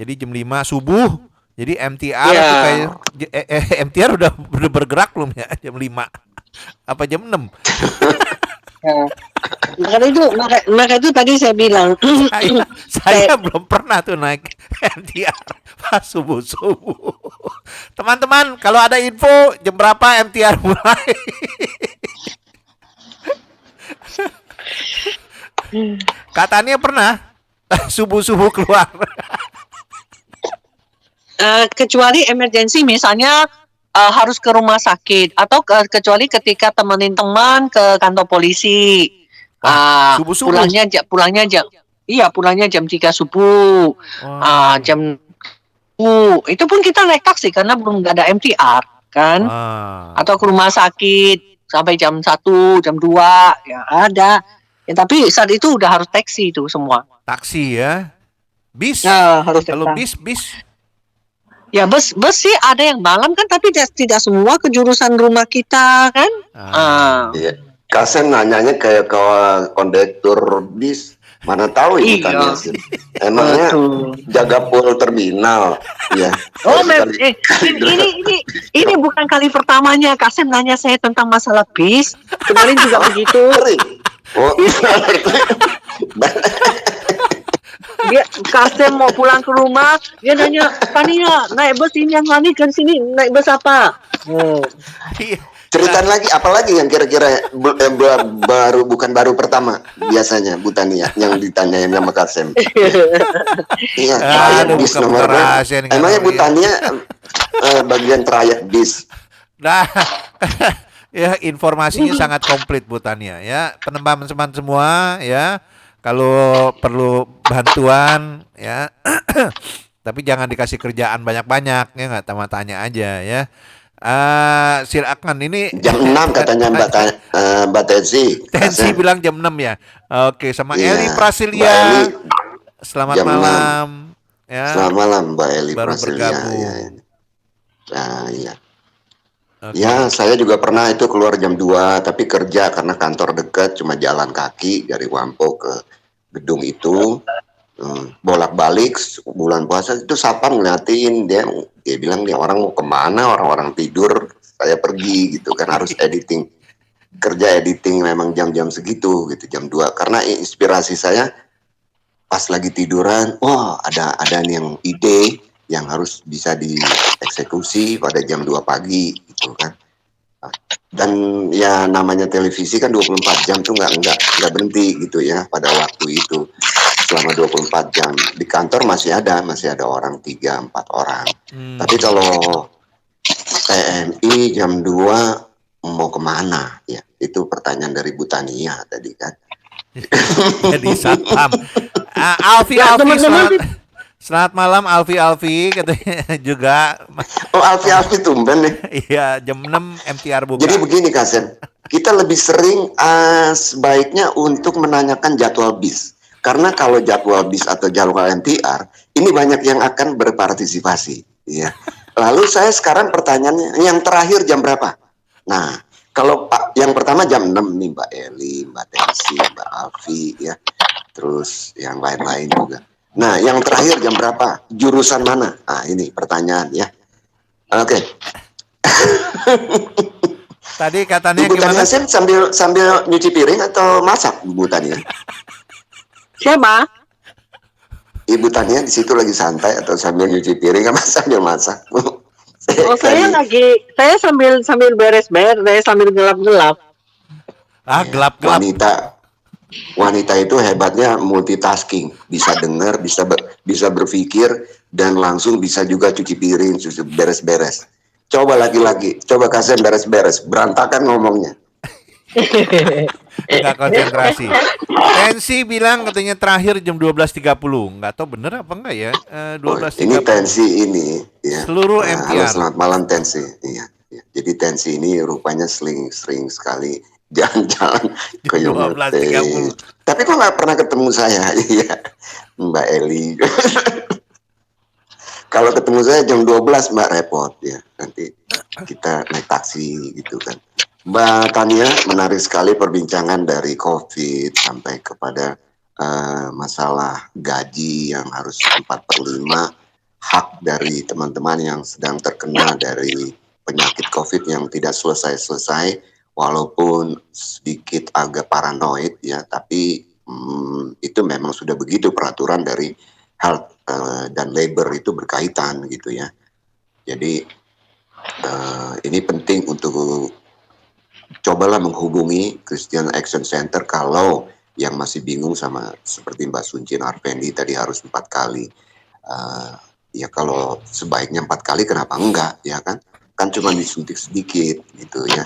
Jadi jam 5 subuh. Jadi MTR tuh kayak MTR udah bergerak belum ya jam 5? Apa jam 6? Ya. Maka itu tadi saya bilang Saya belum pernah tuh naik MTR pas subuh-subuh. Teman-teman, kalau ada info jam berapa MTR mulai? Kak Tania pernah subuh-subuh keluar. kecuali emergensi misalnya harus ke rumah sakit atau kecuali ketika temenin teman ke kantor polisi. Subuh-subuh. Pulangnya jam 3 subuh. Jam itu pun kita naik taksi karena belum nggak ada MTR kan. Atau ke rumah sakit sampai jam 1, jam 2 ya ada. Ya, tapi saat itu udah harus taksi itu semua. Taksi ya. Bis. Harus kalau taksi. bis. Ya bus sih ada yang malam kan, tapi tidak semua ke jurusan rumah kita kan. Iya. Kasen nanyanya kayak ke kondektur bis. Mana tahu ibu Tania sih. Emangnya jaga pul terminal. Ya. Ini bukan kali pertamanya Kasen nanya saya tentang masalah bis. Kemarin juga begitu. Dia Kasem mau pulang ke rumah, dia nanya, Tania naik bus ini yang lain kan sini naik bus apa? Ceritain lagi, apalagi yang kira-kira bukan baru pertama biasanya Bu Tania yang ditanyain sama Kasem. Iya, trayek bis nomor berapa? Emangnya Bu Tania bagian trayek bis? Nah, ya informasinya sangat komplit Bu Tania ya. Teman-teman semua ya. Kalau perlu bantuan ya, tapi jangan dikasih kerjaan banyak-banyak ya, nggak tanya aja ya. Silakan ini jam 6 katanya Mbak Tensi. Tensi bilang jam 6 ya. Oke, sama Eli Prasilia. Selamat malam. Ya. Selamat malam Mbak Eli baru Prasilia. bergabung. Iya. Ya, saya juga pernah itu keluar jam 2, tapi kerja karena kantor dekat, cuma jalan kaki dari Wampo ke gedung itu. Bolak-balik bulan puasa itu sapam ngeliatin, dia bilang dia orang mau kemana, orang-orang tidur, saya pergi gitu kan, harus editing. Kerja editing memang jam-jam segitu gitu, jam 2. Karena inspirasi saya pas lagi tiduran, ada nih yang ide yang harus bisa dieksekusi pada jam 2 pagi gitu kan. Dan ya namanya televisi kan 24 jam tuh nggak berhenti gitu ya pada waktu itu. Selama 24 jam di kantor masih ada orang 3-4 orang. Tapi kalau TNI jam 2 mau kemana ya? Itu pertanyaan dari Bu Tania tadi kan. Jadi satpam. Alfi selamat malam Alfi katanya juga. Alfi tumben nih. Iya, jam 6 MTR buka. Jadi begini Kasem, kita lebih sering sebaiknya untuk menanyakan jadwal bis. Karena kalau jadwal bis atau jadwal MTR, ini banyak yang akan berpartisipasi. Ya. Lalu saya sekarang pertanyaannya, yang terakhir jam berapa? Nah, kalau yang pertama jam 6 nih Mbak Eli, Mbak Tensi, Mbak Alfi, ya. Terus yang lain-lain juga. Nah, yang terakhir jam berapa? Jurusan mana? Nah, ini pertanyaan ya. Oke. Tadi katanya Ibu gimana? Tania sambil nyuci piring atau masak, Ibu Tania? Siapa? Ibu Tania di situ lagi santai atau sambil nyuci piring apa sambil masak? Saya sambil beres-beres, saya sambil gelap-gelap. Gelap-gelap. Wanita itu hebatnya multitasking, bisa dengar, bisa berpikir, dan langsung bisa juga cuci piring, beres-beres. Coba laki-laki, coba Kasem beres-beres, berantakan ngomongnya. Enggak konsentrasi. Tensi bilang katanya terakhir jam 12.30. Enggak tahu bener apa enggak ya? 12.30. Ini Tensi ini ya. Seluruh MTR. Selamat malam Tensi. Iya. Jadi Tensi ini rupanya sering sekali jalan-jalan ke Yogyakarta. Tapi kok nggak pernah ketemu saya, iya Mbak Eli. Kalau ketemu saya jam 12 Mbak repot ya. Nanti kita naik taksi gitu kan. Mbak Tania, menarik sekali perbincangan dari COVID sampai kepada masalah gaji yang harus 4/5, hak dari teman-teman yang sedang terkena dari penyakit COVID yang tidak selesai-selesai, walaupun sedikit agak paranoid ya, tapi itu memang sudah begitu peraturan dari health dan labor itu berkaitan gitu ya. Jadi ini penting untuk cobalah menghubungi Christian Action Center kalau yang masih bingung sama seperti Mbak Suncin Arpendi tadi harus 4 kali. Ya kalau sebaiknya 4 kali kenapa enggak ya kan? Kan cuma disuntik sedikit gitu ya.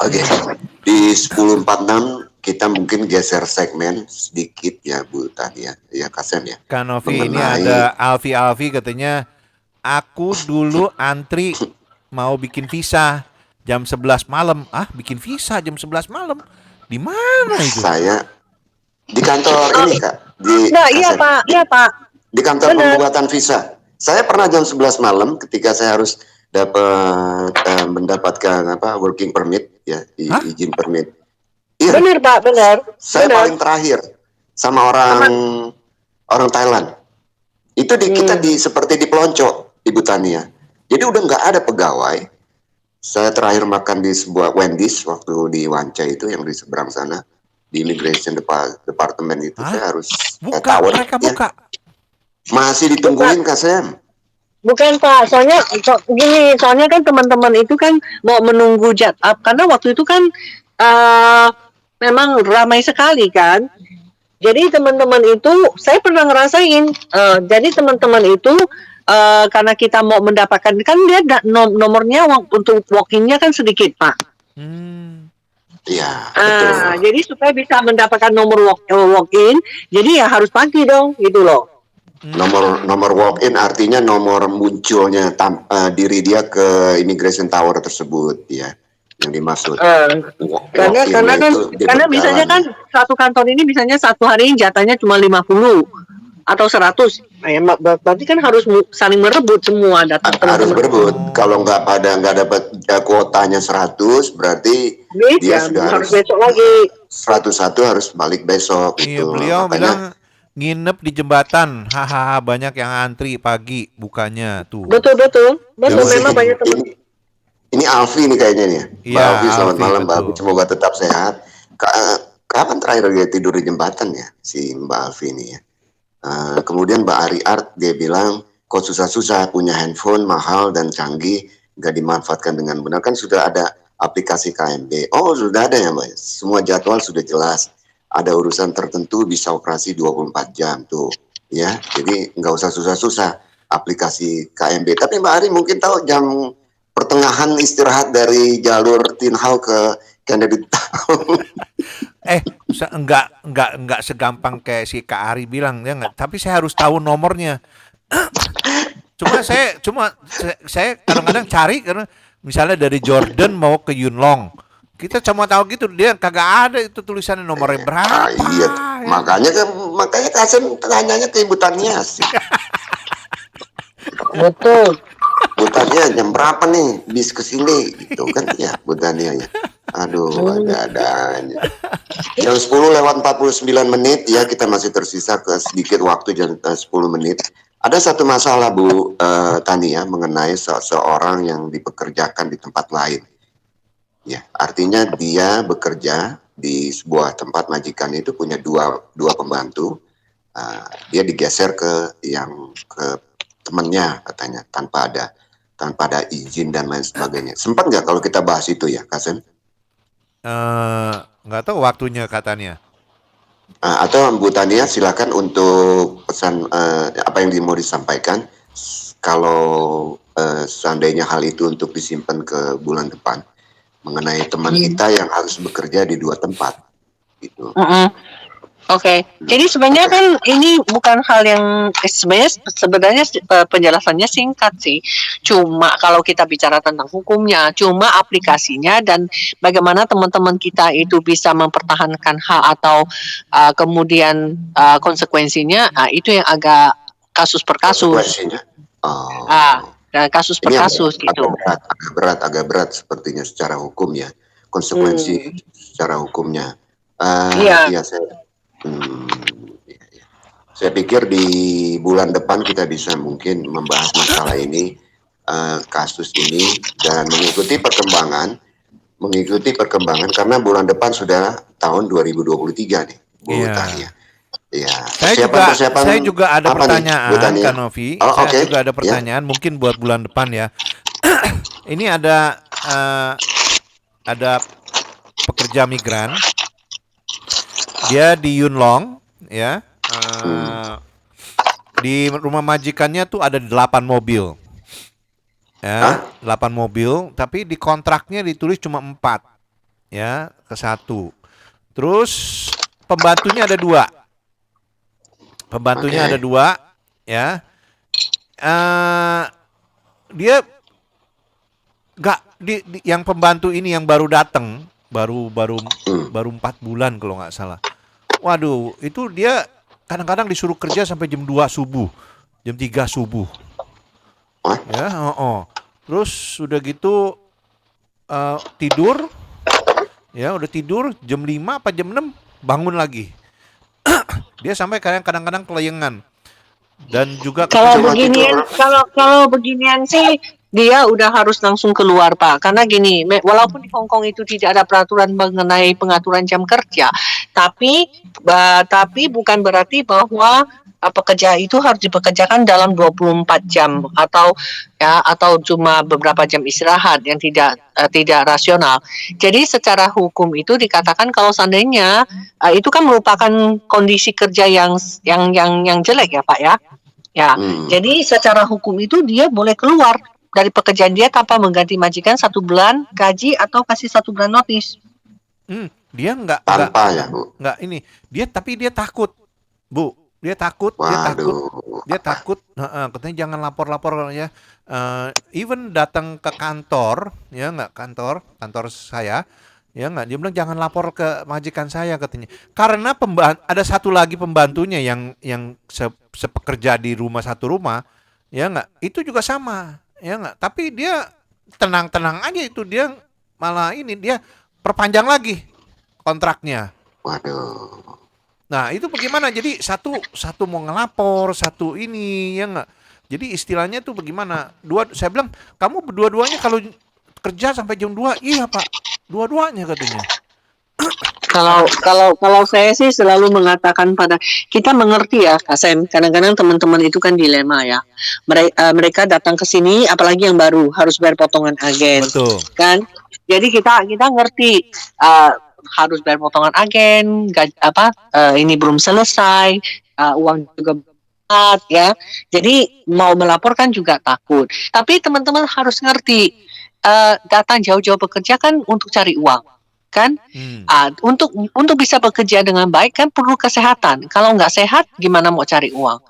Oke, di 10.46 kita mungkin geser segmen sedikit ya Bu Tania, ya Kasem ya. Kak Novi, ini ada Alfi katanya, aku dulu antri mau bikin visa jam 11 malam. Ah, bikin visa jam 11 malam? Di mana itu? Saya di kantor ini Kak. Iya Pak. Di kantor pembuatan visa. Saya pernah jam 11 malam ketika saya harus mendapatkan working permit ya, izin permit. Iya. Benar Pak, benar. Saya paling terakhir sama orang Thailand. Itu kita seperti di pelonco Ibu Tania. Jadi udah nggak ada pegawai. Saya terakhir makan di sebuah Wendy's waktu di Wancai itu yang di seberang sana, di Immigration Department itu. Saya harus mereka buka. Masih ditungguin Kak Sam. Bukan Pak, soalnya kan teman-teman itu kan mau menunggu jet up karena waktu itu kan memang ramai sekali kan. Jadi teman-teman itu saya pernah ngerasain. Jadi teman-teman itu karena kita mau mendapatkan kan dia nomornya untuk walk-in-nya kan sedikit Pak. Iya. Betul. Jadi supaya bisa mendapatkan nomor walk-in, jadi ya harus pagi dong gitu loh. Nomor walk-in artinya nomor munculnya diri dia ke Immigration Tower tersebut ya, yang dimaksud. Karena misalnya kan satu kantor ini misalnya satu hari jatahnya cuma 50 atau 100. Nah, berarti kan harus saling merebut semua data. Harus berebut. Kalau nggak dapat kuotanya 100, berarti dia sudah harus besok lagi. 101 harus balik besok. Iya, gitu. beliau bilang nginep di jembatan, hahaha, banyak yang antri pagi bukanya tuh. Betul memang banyak teman. Ini Alfi nih kayaknya nih. Iya, Mbak Alfi, selamat malam betul. Mbak Alfi, semoga tetap sehat. Kapan terakhir dia tidur di jembatan ya si Mbak Alfi ini ya? Kemudian Mbak Ari Art dia bilang kok susah-susah punya handphone mahal dan canggih nggak dimanfaatkan dengan benar, kan sudah ada aplikasi KMB. Oh sudah ada ya Mbak, semua jadwal sudah jelas. Ada urusan tertentu bisa operasi 24 jam tuh ya, jadi nggak usah susah-susah aplikasi KMB. Tapi Mbak Ari mungkin tahu jam pertengahan istirahat dari jalur Tin Hau ke Kennedy Town. Enggak segampang kayak si Kak Ari bilang ya nggak. Tapi saya harus tahu nomornya. Saya kadang-kadang cari karena misalnya dari Jordan mau ke Yunlong. Kita cuma tahu gitu, dia kagak ada itu tulisannya nomornya berapa. Iya, makanya Kasem tanyanya ke Ibu Tania sih. Betul. Bu Tania jam berapa nih bis ke sini gitu kan ya Bu Tania ya. Aduh, ada aja. Jam 10 lewat 49 menit ya, kita masih tersisa ke sedikit waktu jam 10 menit. Ada satu masalah Bu Tania mengenai seorang yang dipekerjakan di tempat lain. Ya, artinya dia bekerja di sebuah tempat majikan itu punya dua pembantu. Dia digeser ke temannya katanya tanpa ada izin dan lain sebagainya. Sempat nggak kalau kita bahas itu ya, Kasem? Nggak tahu waktunya katanya. Atau Bu Tania silakan untuk pesan apa yang mau disampaikan. Kalau seandainya hal itu untuk disimpan ke bulan depan mengenai teman kita yang harus bekerja di 2 tempat, gitu. Oke. Jadi sebenarnya kan ini bukan hal yang sebenarnya penjelasannya singkat sih. Cuma kalau kita bicara tentang hukumnya, cuma aplikasinya dan bagaimana teman-teman kita itu bisa mempertahankan hak atau kemudian konsekuensinya, itu yang agak kasus per kasus. Kasus per kasus gitu. Agak berat sepertinya secara hukum ya, konsekuensi secara hukumnya. Saya pikir di bulan depan kita bisa mungkin membahas masalah ini, kasus ini, dan mengikuti perkembangan. mengikuti perkembangan karena bulan depan sudah tahun 2023 nih, Bu Iya. Tania. Ya, Saya juga ada apa nih, pertanyaan, Bu Tania? Kak Novi. Oh, Saya oke. juga ada pertanyaan, mungkin buat bulan depan ya. Ini ada pekerja migran, dia di Yunlong, ya. Di rumah majikannya tuh ada 8 mobil. Ya, 8 mobil, tapi di kontraknya ditulis cuma 4. Ya, ke 1. Terus pembantunya ada 2. Pembantunya ada 2, ya. Dia nggak yang pembantu ini yang baru datang, baru 4 bulan kalau nggak salah. Waduh, itu dia kadang-kadang disuruh kerja sampai jam 2 subuh, jam 3 subuh. Ya, Terus udah gitu tidur, ya udah tidur jam 5 apa jam 6 bangun lagi. Dia sampai kadang-kadang kelayangan. Dan juga kalau beginian sih dia udah harus langsung keluar, Pak. Karena gini, walaupun di Hong Kong itu tidak ada peraturan mengenai pengaturan jam kerja, tapi bukan berarti bahwa pekerja itu harus dipekerjakan dalam 24 jam atau cuma beberapa jam istirahat yang tidak rasional. Jadi secara hukum itu dikatakan kalau seandainya itu kan merupakan kondisi kerja yang jelek ya, Pak ya. Ya, jadi secara hukum itu dia boleh keluar dari pekerjaan dia tanpa mengganti majikan 1 bulan gaji atau kasih 1 bulan notis. Dia nggak ini. Tapi dia takut, Bu. Dia takut. Katanya jangan lapor ya. Even datang ke kantor, ya nggak kantor saya, ya nggak. Dia bilang jangan lapor ke majikan saya katanya. Karena ada satu lagi pembantunya yang sepekerja di satu rumah, ya nggak. Itu juga sama. Ya nggak, tapi dia tenang-tenang aja itu, dia malah dia perpanjang lagi kontraknya. Waduh. Nah itu bagaimana? Jadi satu mau ngelapor, satu ini ya nggak. Jadi istilahnya tuh bagaimana? Saya bilang kamu berdua-duanya kalau kerja sampai jam 2, iya Pak, dua-duanya katanya. Kalau saya sih selalu mengatakan kita mengerti ya, Kak Sam. Kadang-kadang teman-teman itu kan dilema ya. Mereka datang ke sini, apalagi yang baru harus bayar potongan agen, betul. Kan? Jadi kita ngerti harus bayar potongan agen, ini belum selesai, uang juga berat ya. Jadi mau melaporkan juga takut. Tapi teman-teman harus ngerti, datang jauh-jauh bekerja kan untuk cari uang. Kan untuk bisa bekerja dengan baik kan perlu kesehatan. Kalau nggak sehat gimana mau cari uang,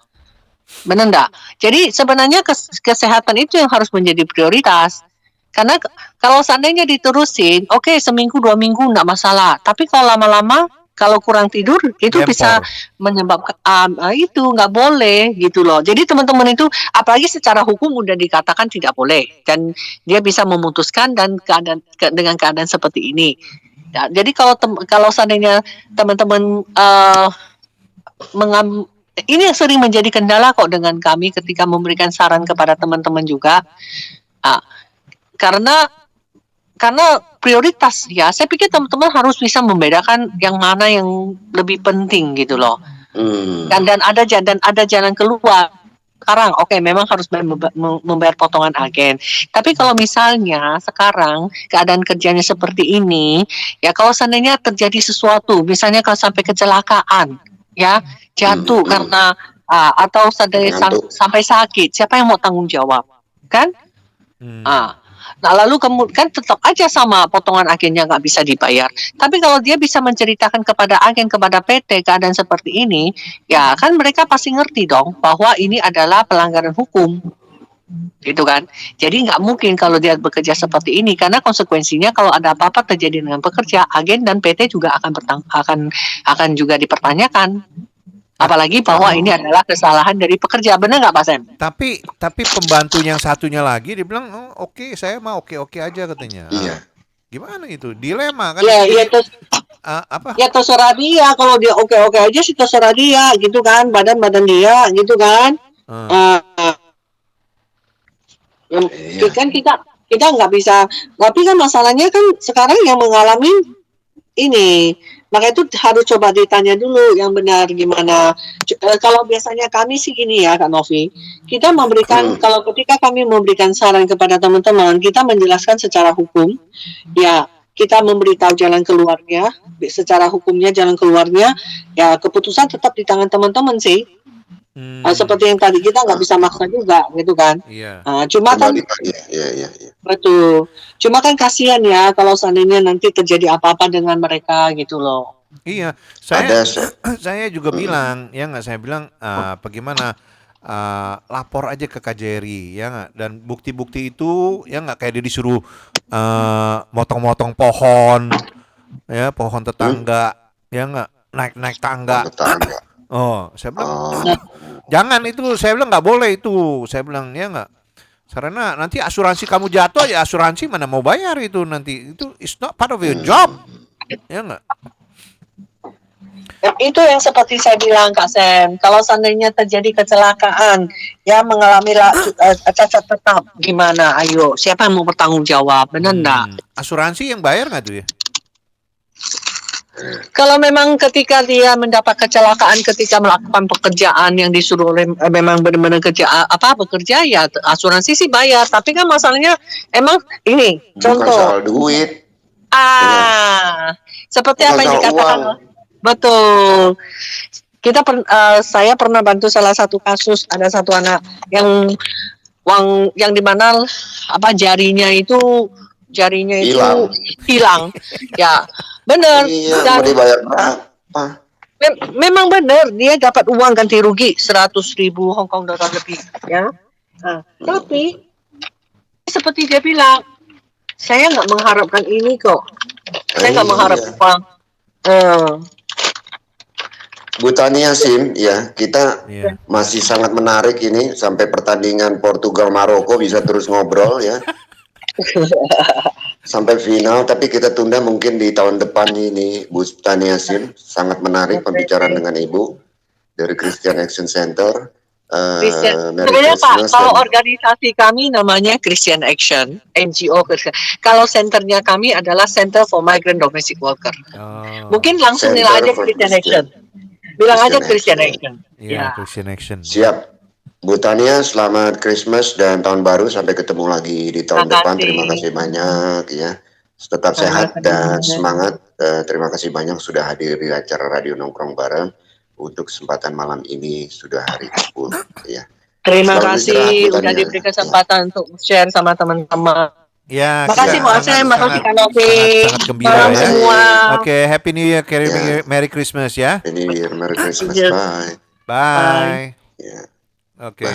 benar nggak? Jadi sebenarnya kesehatan itu yang harus menjadi prioritas. Karena kalau seandainya diterusin, oke, seminggu 2 minggu nggak masalah. Tapi kalau lama-lama kalau kurang tidur itu bisa menyebabkan itu nggak boleh gitu loh. Jadi teman-teman itu apalagi secara hukum udah dikatakan tidak boleh dan dia bisa memutuskan dan dengan keadaan seperti ini. Ya, jadi kalau seandainya teman-teman ini yang sering menjadi kendala kok dengan kami ketika memberikan saran kepada teman-teman juga, karena prioritas ya. Saya pikir teman-teman harus bisa membedakan yang mana yang lebih penting gitu loh. Dan ada jalan keluar. Sekarang memang harus membayar potongan agen. Tapi kalau misalnya sekarang keadaan kerjanya seperti ini, ya kalau seandainya terjadi sesuatu, misalnya kalau sampai kecelakaan, ya jatuh karena atau sampai sakit, siapa yang mau tanggung jawab, kan? Nah lalu kemudian tetap aja sama potongan agennya nggak bisa dibayar. Tapi kalau dia bisa menceritakan kepada agen, kepada PT keadaan seperti ini, ya kan mereka pasti ngerti dong bahwa ini adalah pelanggaran hukum, gitu kan. Jadi nggak mungkin kalau dia bekerja seperti ini, karena konsekuensinya kalau ada apa-apa terjadi dengan pekerja, agen dan PT juga akan juga dipertanyakan. Apalagi bahwa ini adalah kesalahan dari pekerja, benar nggak Pak Sam? Tapi pembantu yang satunya lagi dia bilang oke, saya mah oke aja katanya. Iya. Gimana itu? Dilema kan? Iya apa? Ya terserah dia, kalau dia oke aja sih terserah dia gitu kan, badan dia gitu kan. Kan Kita nggak bisa. Tapi kan masalahnya kan sekarang yang mengalami ini, maka itu harus coba ditanya dulu yang benar gimana. Kalau biasanya kami sih gini ya Kak Novi, kita memberikan kalau ketika kami memberikan saran kepada teman-teman, kita menjelaskan secara hukum, ya kita memberitahu jalan keluarnya, secara hukumnya jalan keluarnya, ya keputusan tetap di tangan teman-teman sih. Seperti yang tadi kita nggak bisa maksa juga, gitu kan? Iya. Cuma kan, Iya. betul. Cuma kan kasihan ya kalau seandainya nanti terjadi apa-apa dengan mereka gitu loh. Iya, saya juga bilang, ya nggak, saya bilang bagaimana lapor aja ke KJRI, ya nggak, dan bukti-bukti itu ya nggak, kayak dia disuruh motong-motong pohon, ya pohon tetangga, ya nggak, naik-naik tangga. Oh, saya bilang jangan itu, saya bilang nggak boleh itu, saya bilang ya nggak. Karena nanti asuransi kamu jatuh ya, asuransi mana mau bayar itu nanti, itu is not part of your job, ya nggak. Itu yang seperti saya bilang Kak Sam, kalau seandainya terjadi kecelakaan, ya mengalami cacat tetap, gimana? Ayo, siapa yang mau bertanggung jawab? Benar enggak? Asuransi yang bayar nggak tuh ya? Kalau memang ketika dia mendapat kecelakaan ketika melakukan pekerjaan yang disuruh oleh memang benar-benar bekerja ya asuransi sih bayar, tapi kan masalahnya emang ini Bukan contoh soal duit. seperti Bukan apa yang soal dikatakan uang. betul. Saya pernah bantu salah satu kasus, ada satu anak yang dimana jarinya itu hilang. Ya, benar. Iya, Dan mau dibayar berapa? memang benar dia dapat uang ganti rugi 100.000 Hong Kong dollar lebih, ya. Tapi seperti dia bilang, saya nggak mengharapkan ini kok. Saya nggak mengharap uang. Bu Tania Sim, ya kita masih sangat menarik ini sampai pertandingan Portugal Maroko bisa terus ngobrol ya. Sampai final, tapi kita tunda mungkin di tahun depan ini. Bu Tania Sim, sangat menarik pembicaraan dengan Ibu dari Christian Action Center. Sebenarnya Pak, kalau organisasi kami namanya Christian Action, NGO Christian. Kalau senternya kami adalah Center for Migrant Domestic Worker. Mungkin langsung nilai aja Christian Action. Bilang aja Christian Action. Iya, Christian Action. Siap. Bu Tania, selamat Christmas dan tahun baru. Sampai ketemu lagi di tahun depan. Terima kasih banyak ya. Tetap sehat dan semangat. Terima kasih banyak sudah hadir di acara Radio Nongkrong Bareng. Untuk kesempatan malam ini sudah hari ke-10 ya. Terima kasih udah diberi kesempatan untuk share sama teman-teman. Ya, makasih Bu Asem, makasih Kak Novi. Sangat gembira ya. Semua. Oke, Happy New Year, Merry Christmas ya. Happy New Year, Merry Christmas, bye. Bye. Ya. Oke.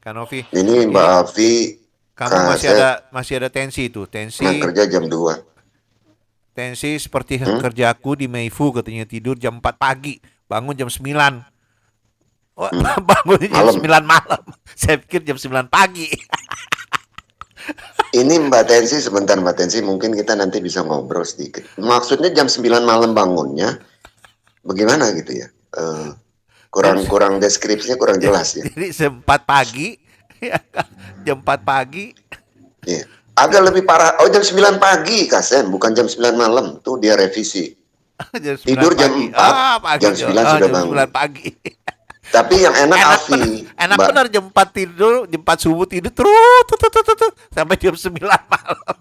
Kak Novi. Ini Mbak Alfi. Kamu masih ada tensi itu, tensi. Kerja jam 2. Tensi seperti kerjaku di Meifu, katanya tidur jam 4 pagi, bangun jam 9. Oh, bangun jam 9 malam. Saya pikir jam 9 pagi. Ini Mbak Tensi, sebentar Mbak Tensi, mungkin kita nanti bisa ngobrol sedikit. Maksudnya jam 9 malam bangunnya, bagaimana gitu ya? Kurang deskripsinya kurang jelas ya. Jadi jam 4 pagi, jam 4 pagi. Iya. Agak lebih parah. Oh, jam 9 pagi, Kasen, bukan jam 9 malam. Tuh dia revisi. Tidur jam 4, jam 9 sudah bangun. Jam 9 pagi. Tapi yang enak Alfi. Enak benar jam 4 tidur, jam 4 subuh tidur terus sampai jam 9 malam.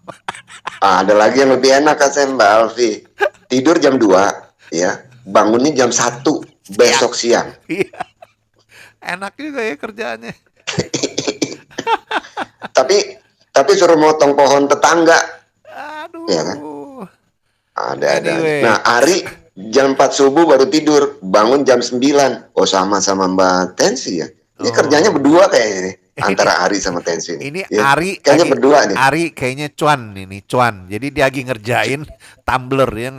Ada lagi yang lebih enak Kasen, Mbak Alfi. Tidur jam 2, ya. Bangunnya jam 1 besok siang. Iya. Enak juga ya kerjaannya. Tapi suruh motong pohon tetangga. Aduh. Ya kan? Ada. Anyway. Nah, Ari jam 4 subuh baru tidur, bangun jam 9. Oh, sama-sama Mbak Tensi ya. Ini kerjanya berdua kayaknya nih, antara Ari sama Tensi. Ini ya. Ari kayaknya berdua nih. Ari kayaknya cuan. Jadi dia lagi ngerjain tumbler ya.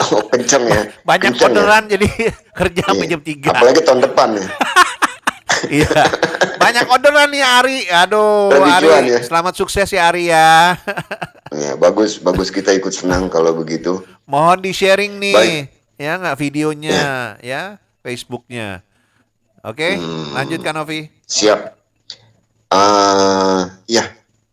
Oh, kenceng ya. Banyak kenceng orderan ya? Jadi kerja sampai jam 3. Apalagi tahun depan ya. Iya. Banyak orderan nih Ari. Aduh, Ari ya. Selamat sukses ya Ari ya. Ya, bagus kita ikut senang kalau begitu. Mohon di-sharing nih. Baik. Ya nggak videonya ya, Facebooknya. Oke, lanjut Kak Novi. Siap. Ya,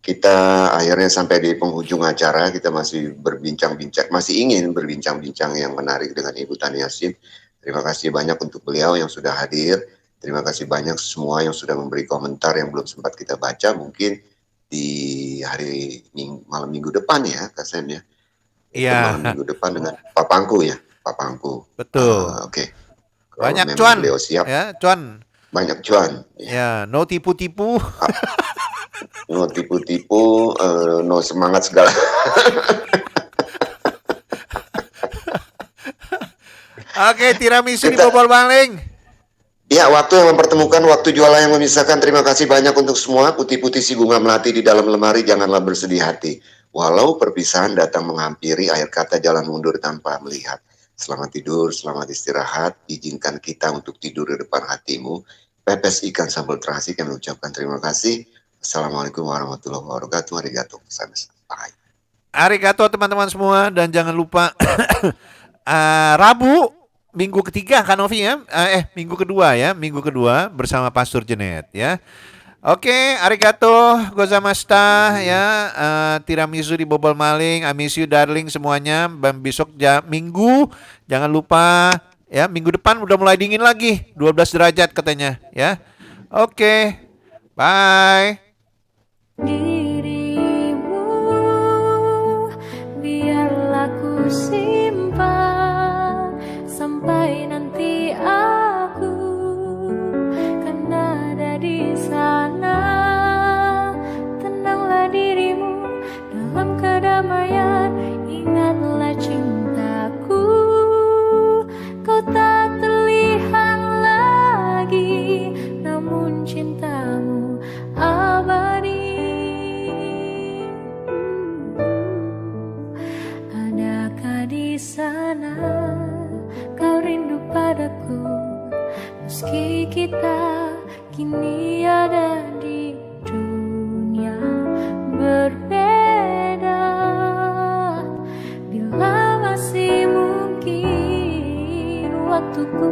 kita akhirnya sampai di penghujung acara. Kita masih berbincang-bincang, masih ingin berbincang-bincang yang menarik dengan Ibu Tani Yassin. Terima kasih banyak untuk beliau yang sudah hadir. Terima kasih banyak semua yang sudah memberi komentar yang belum sempat kita baca. Mungkin di malam minggu depan ya, Kak Sam ya. Iya. Malam minggu depan dengan Pak Pangku ya, Pak Pangku. Betul. Oke. Banyak memang cuan. beliau siap. Ya, cuan. Banyak cuan. Ya, no tipu-tipu. No tipu-tipu, no semangat segala. Oke, tiramisu di bobol maling. Ya, waktu yang mempertemukan, waktu jualan yang memisahkan. Terima kasih banyak untuk semua. Putih-putih si bunga melati di dalam lemari, janganlah bersedih hati. Walau perpisahan datang menghampiri, akhir kata jalan mundur tanpa melihat. Selamat tidur, selamat istirahat. Izinkan kita untuk tidur di depan hatimu. Pepes ikan sambal terasi, kami ucapkan terima kasih. Assalamualaikum warahmatullahi wabarakatuh. Arigato. Sampai. Arigato teman-teman semua, dan jangan lupa Rabu minggu ketiga kan Novi ya, minggu kedua bersama Pastor Jenet ya. Oke, arigato gozamashita ya, tiramisu di bobol maling, I miss you darling semuanya. Dan besok Minggu jangan lupa ya, minggu depan udah mulai dingin lagi, 12 derajat katanya ya. Oke, bye. Dirimu biarlah ku simpan sampai nanti aku kan ada di sana. Tenanglah dirimu dalam kedamaian, ingatlah cintaku, kau tak terlihat lagi, namun cintamu abadi. Adakah di sana kau rindu padaku, meski kita kini ada di dunia berbeda. Bila masih mungkin waktuku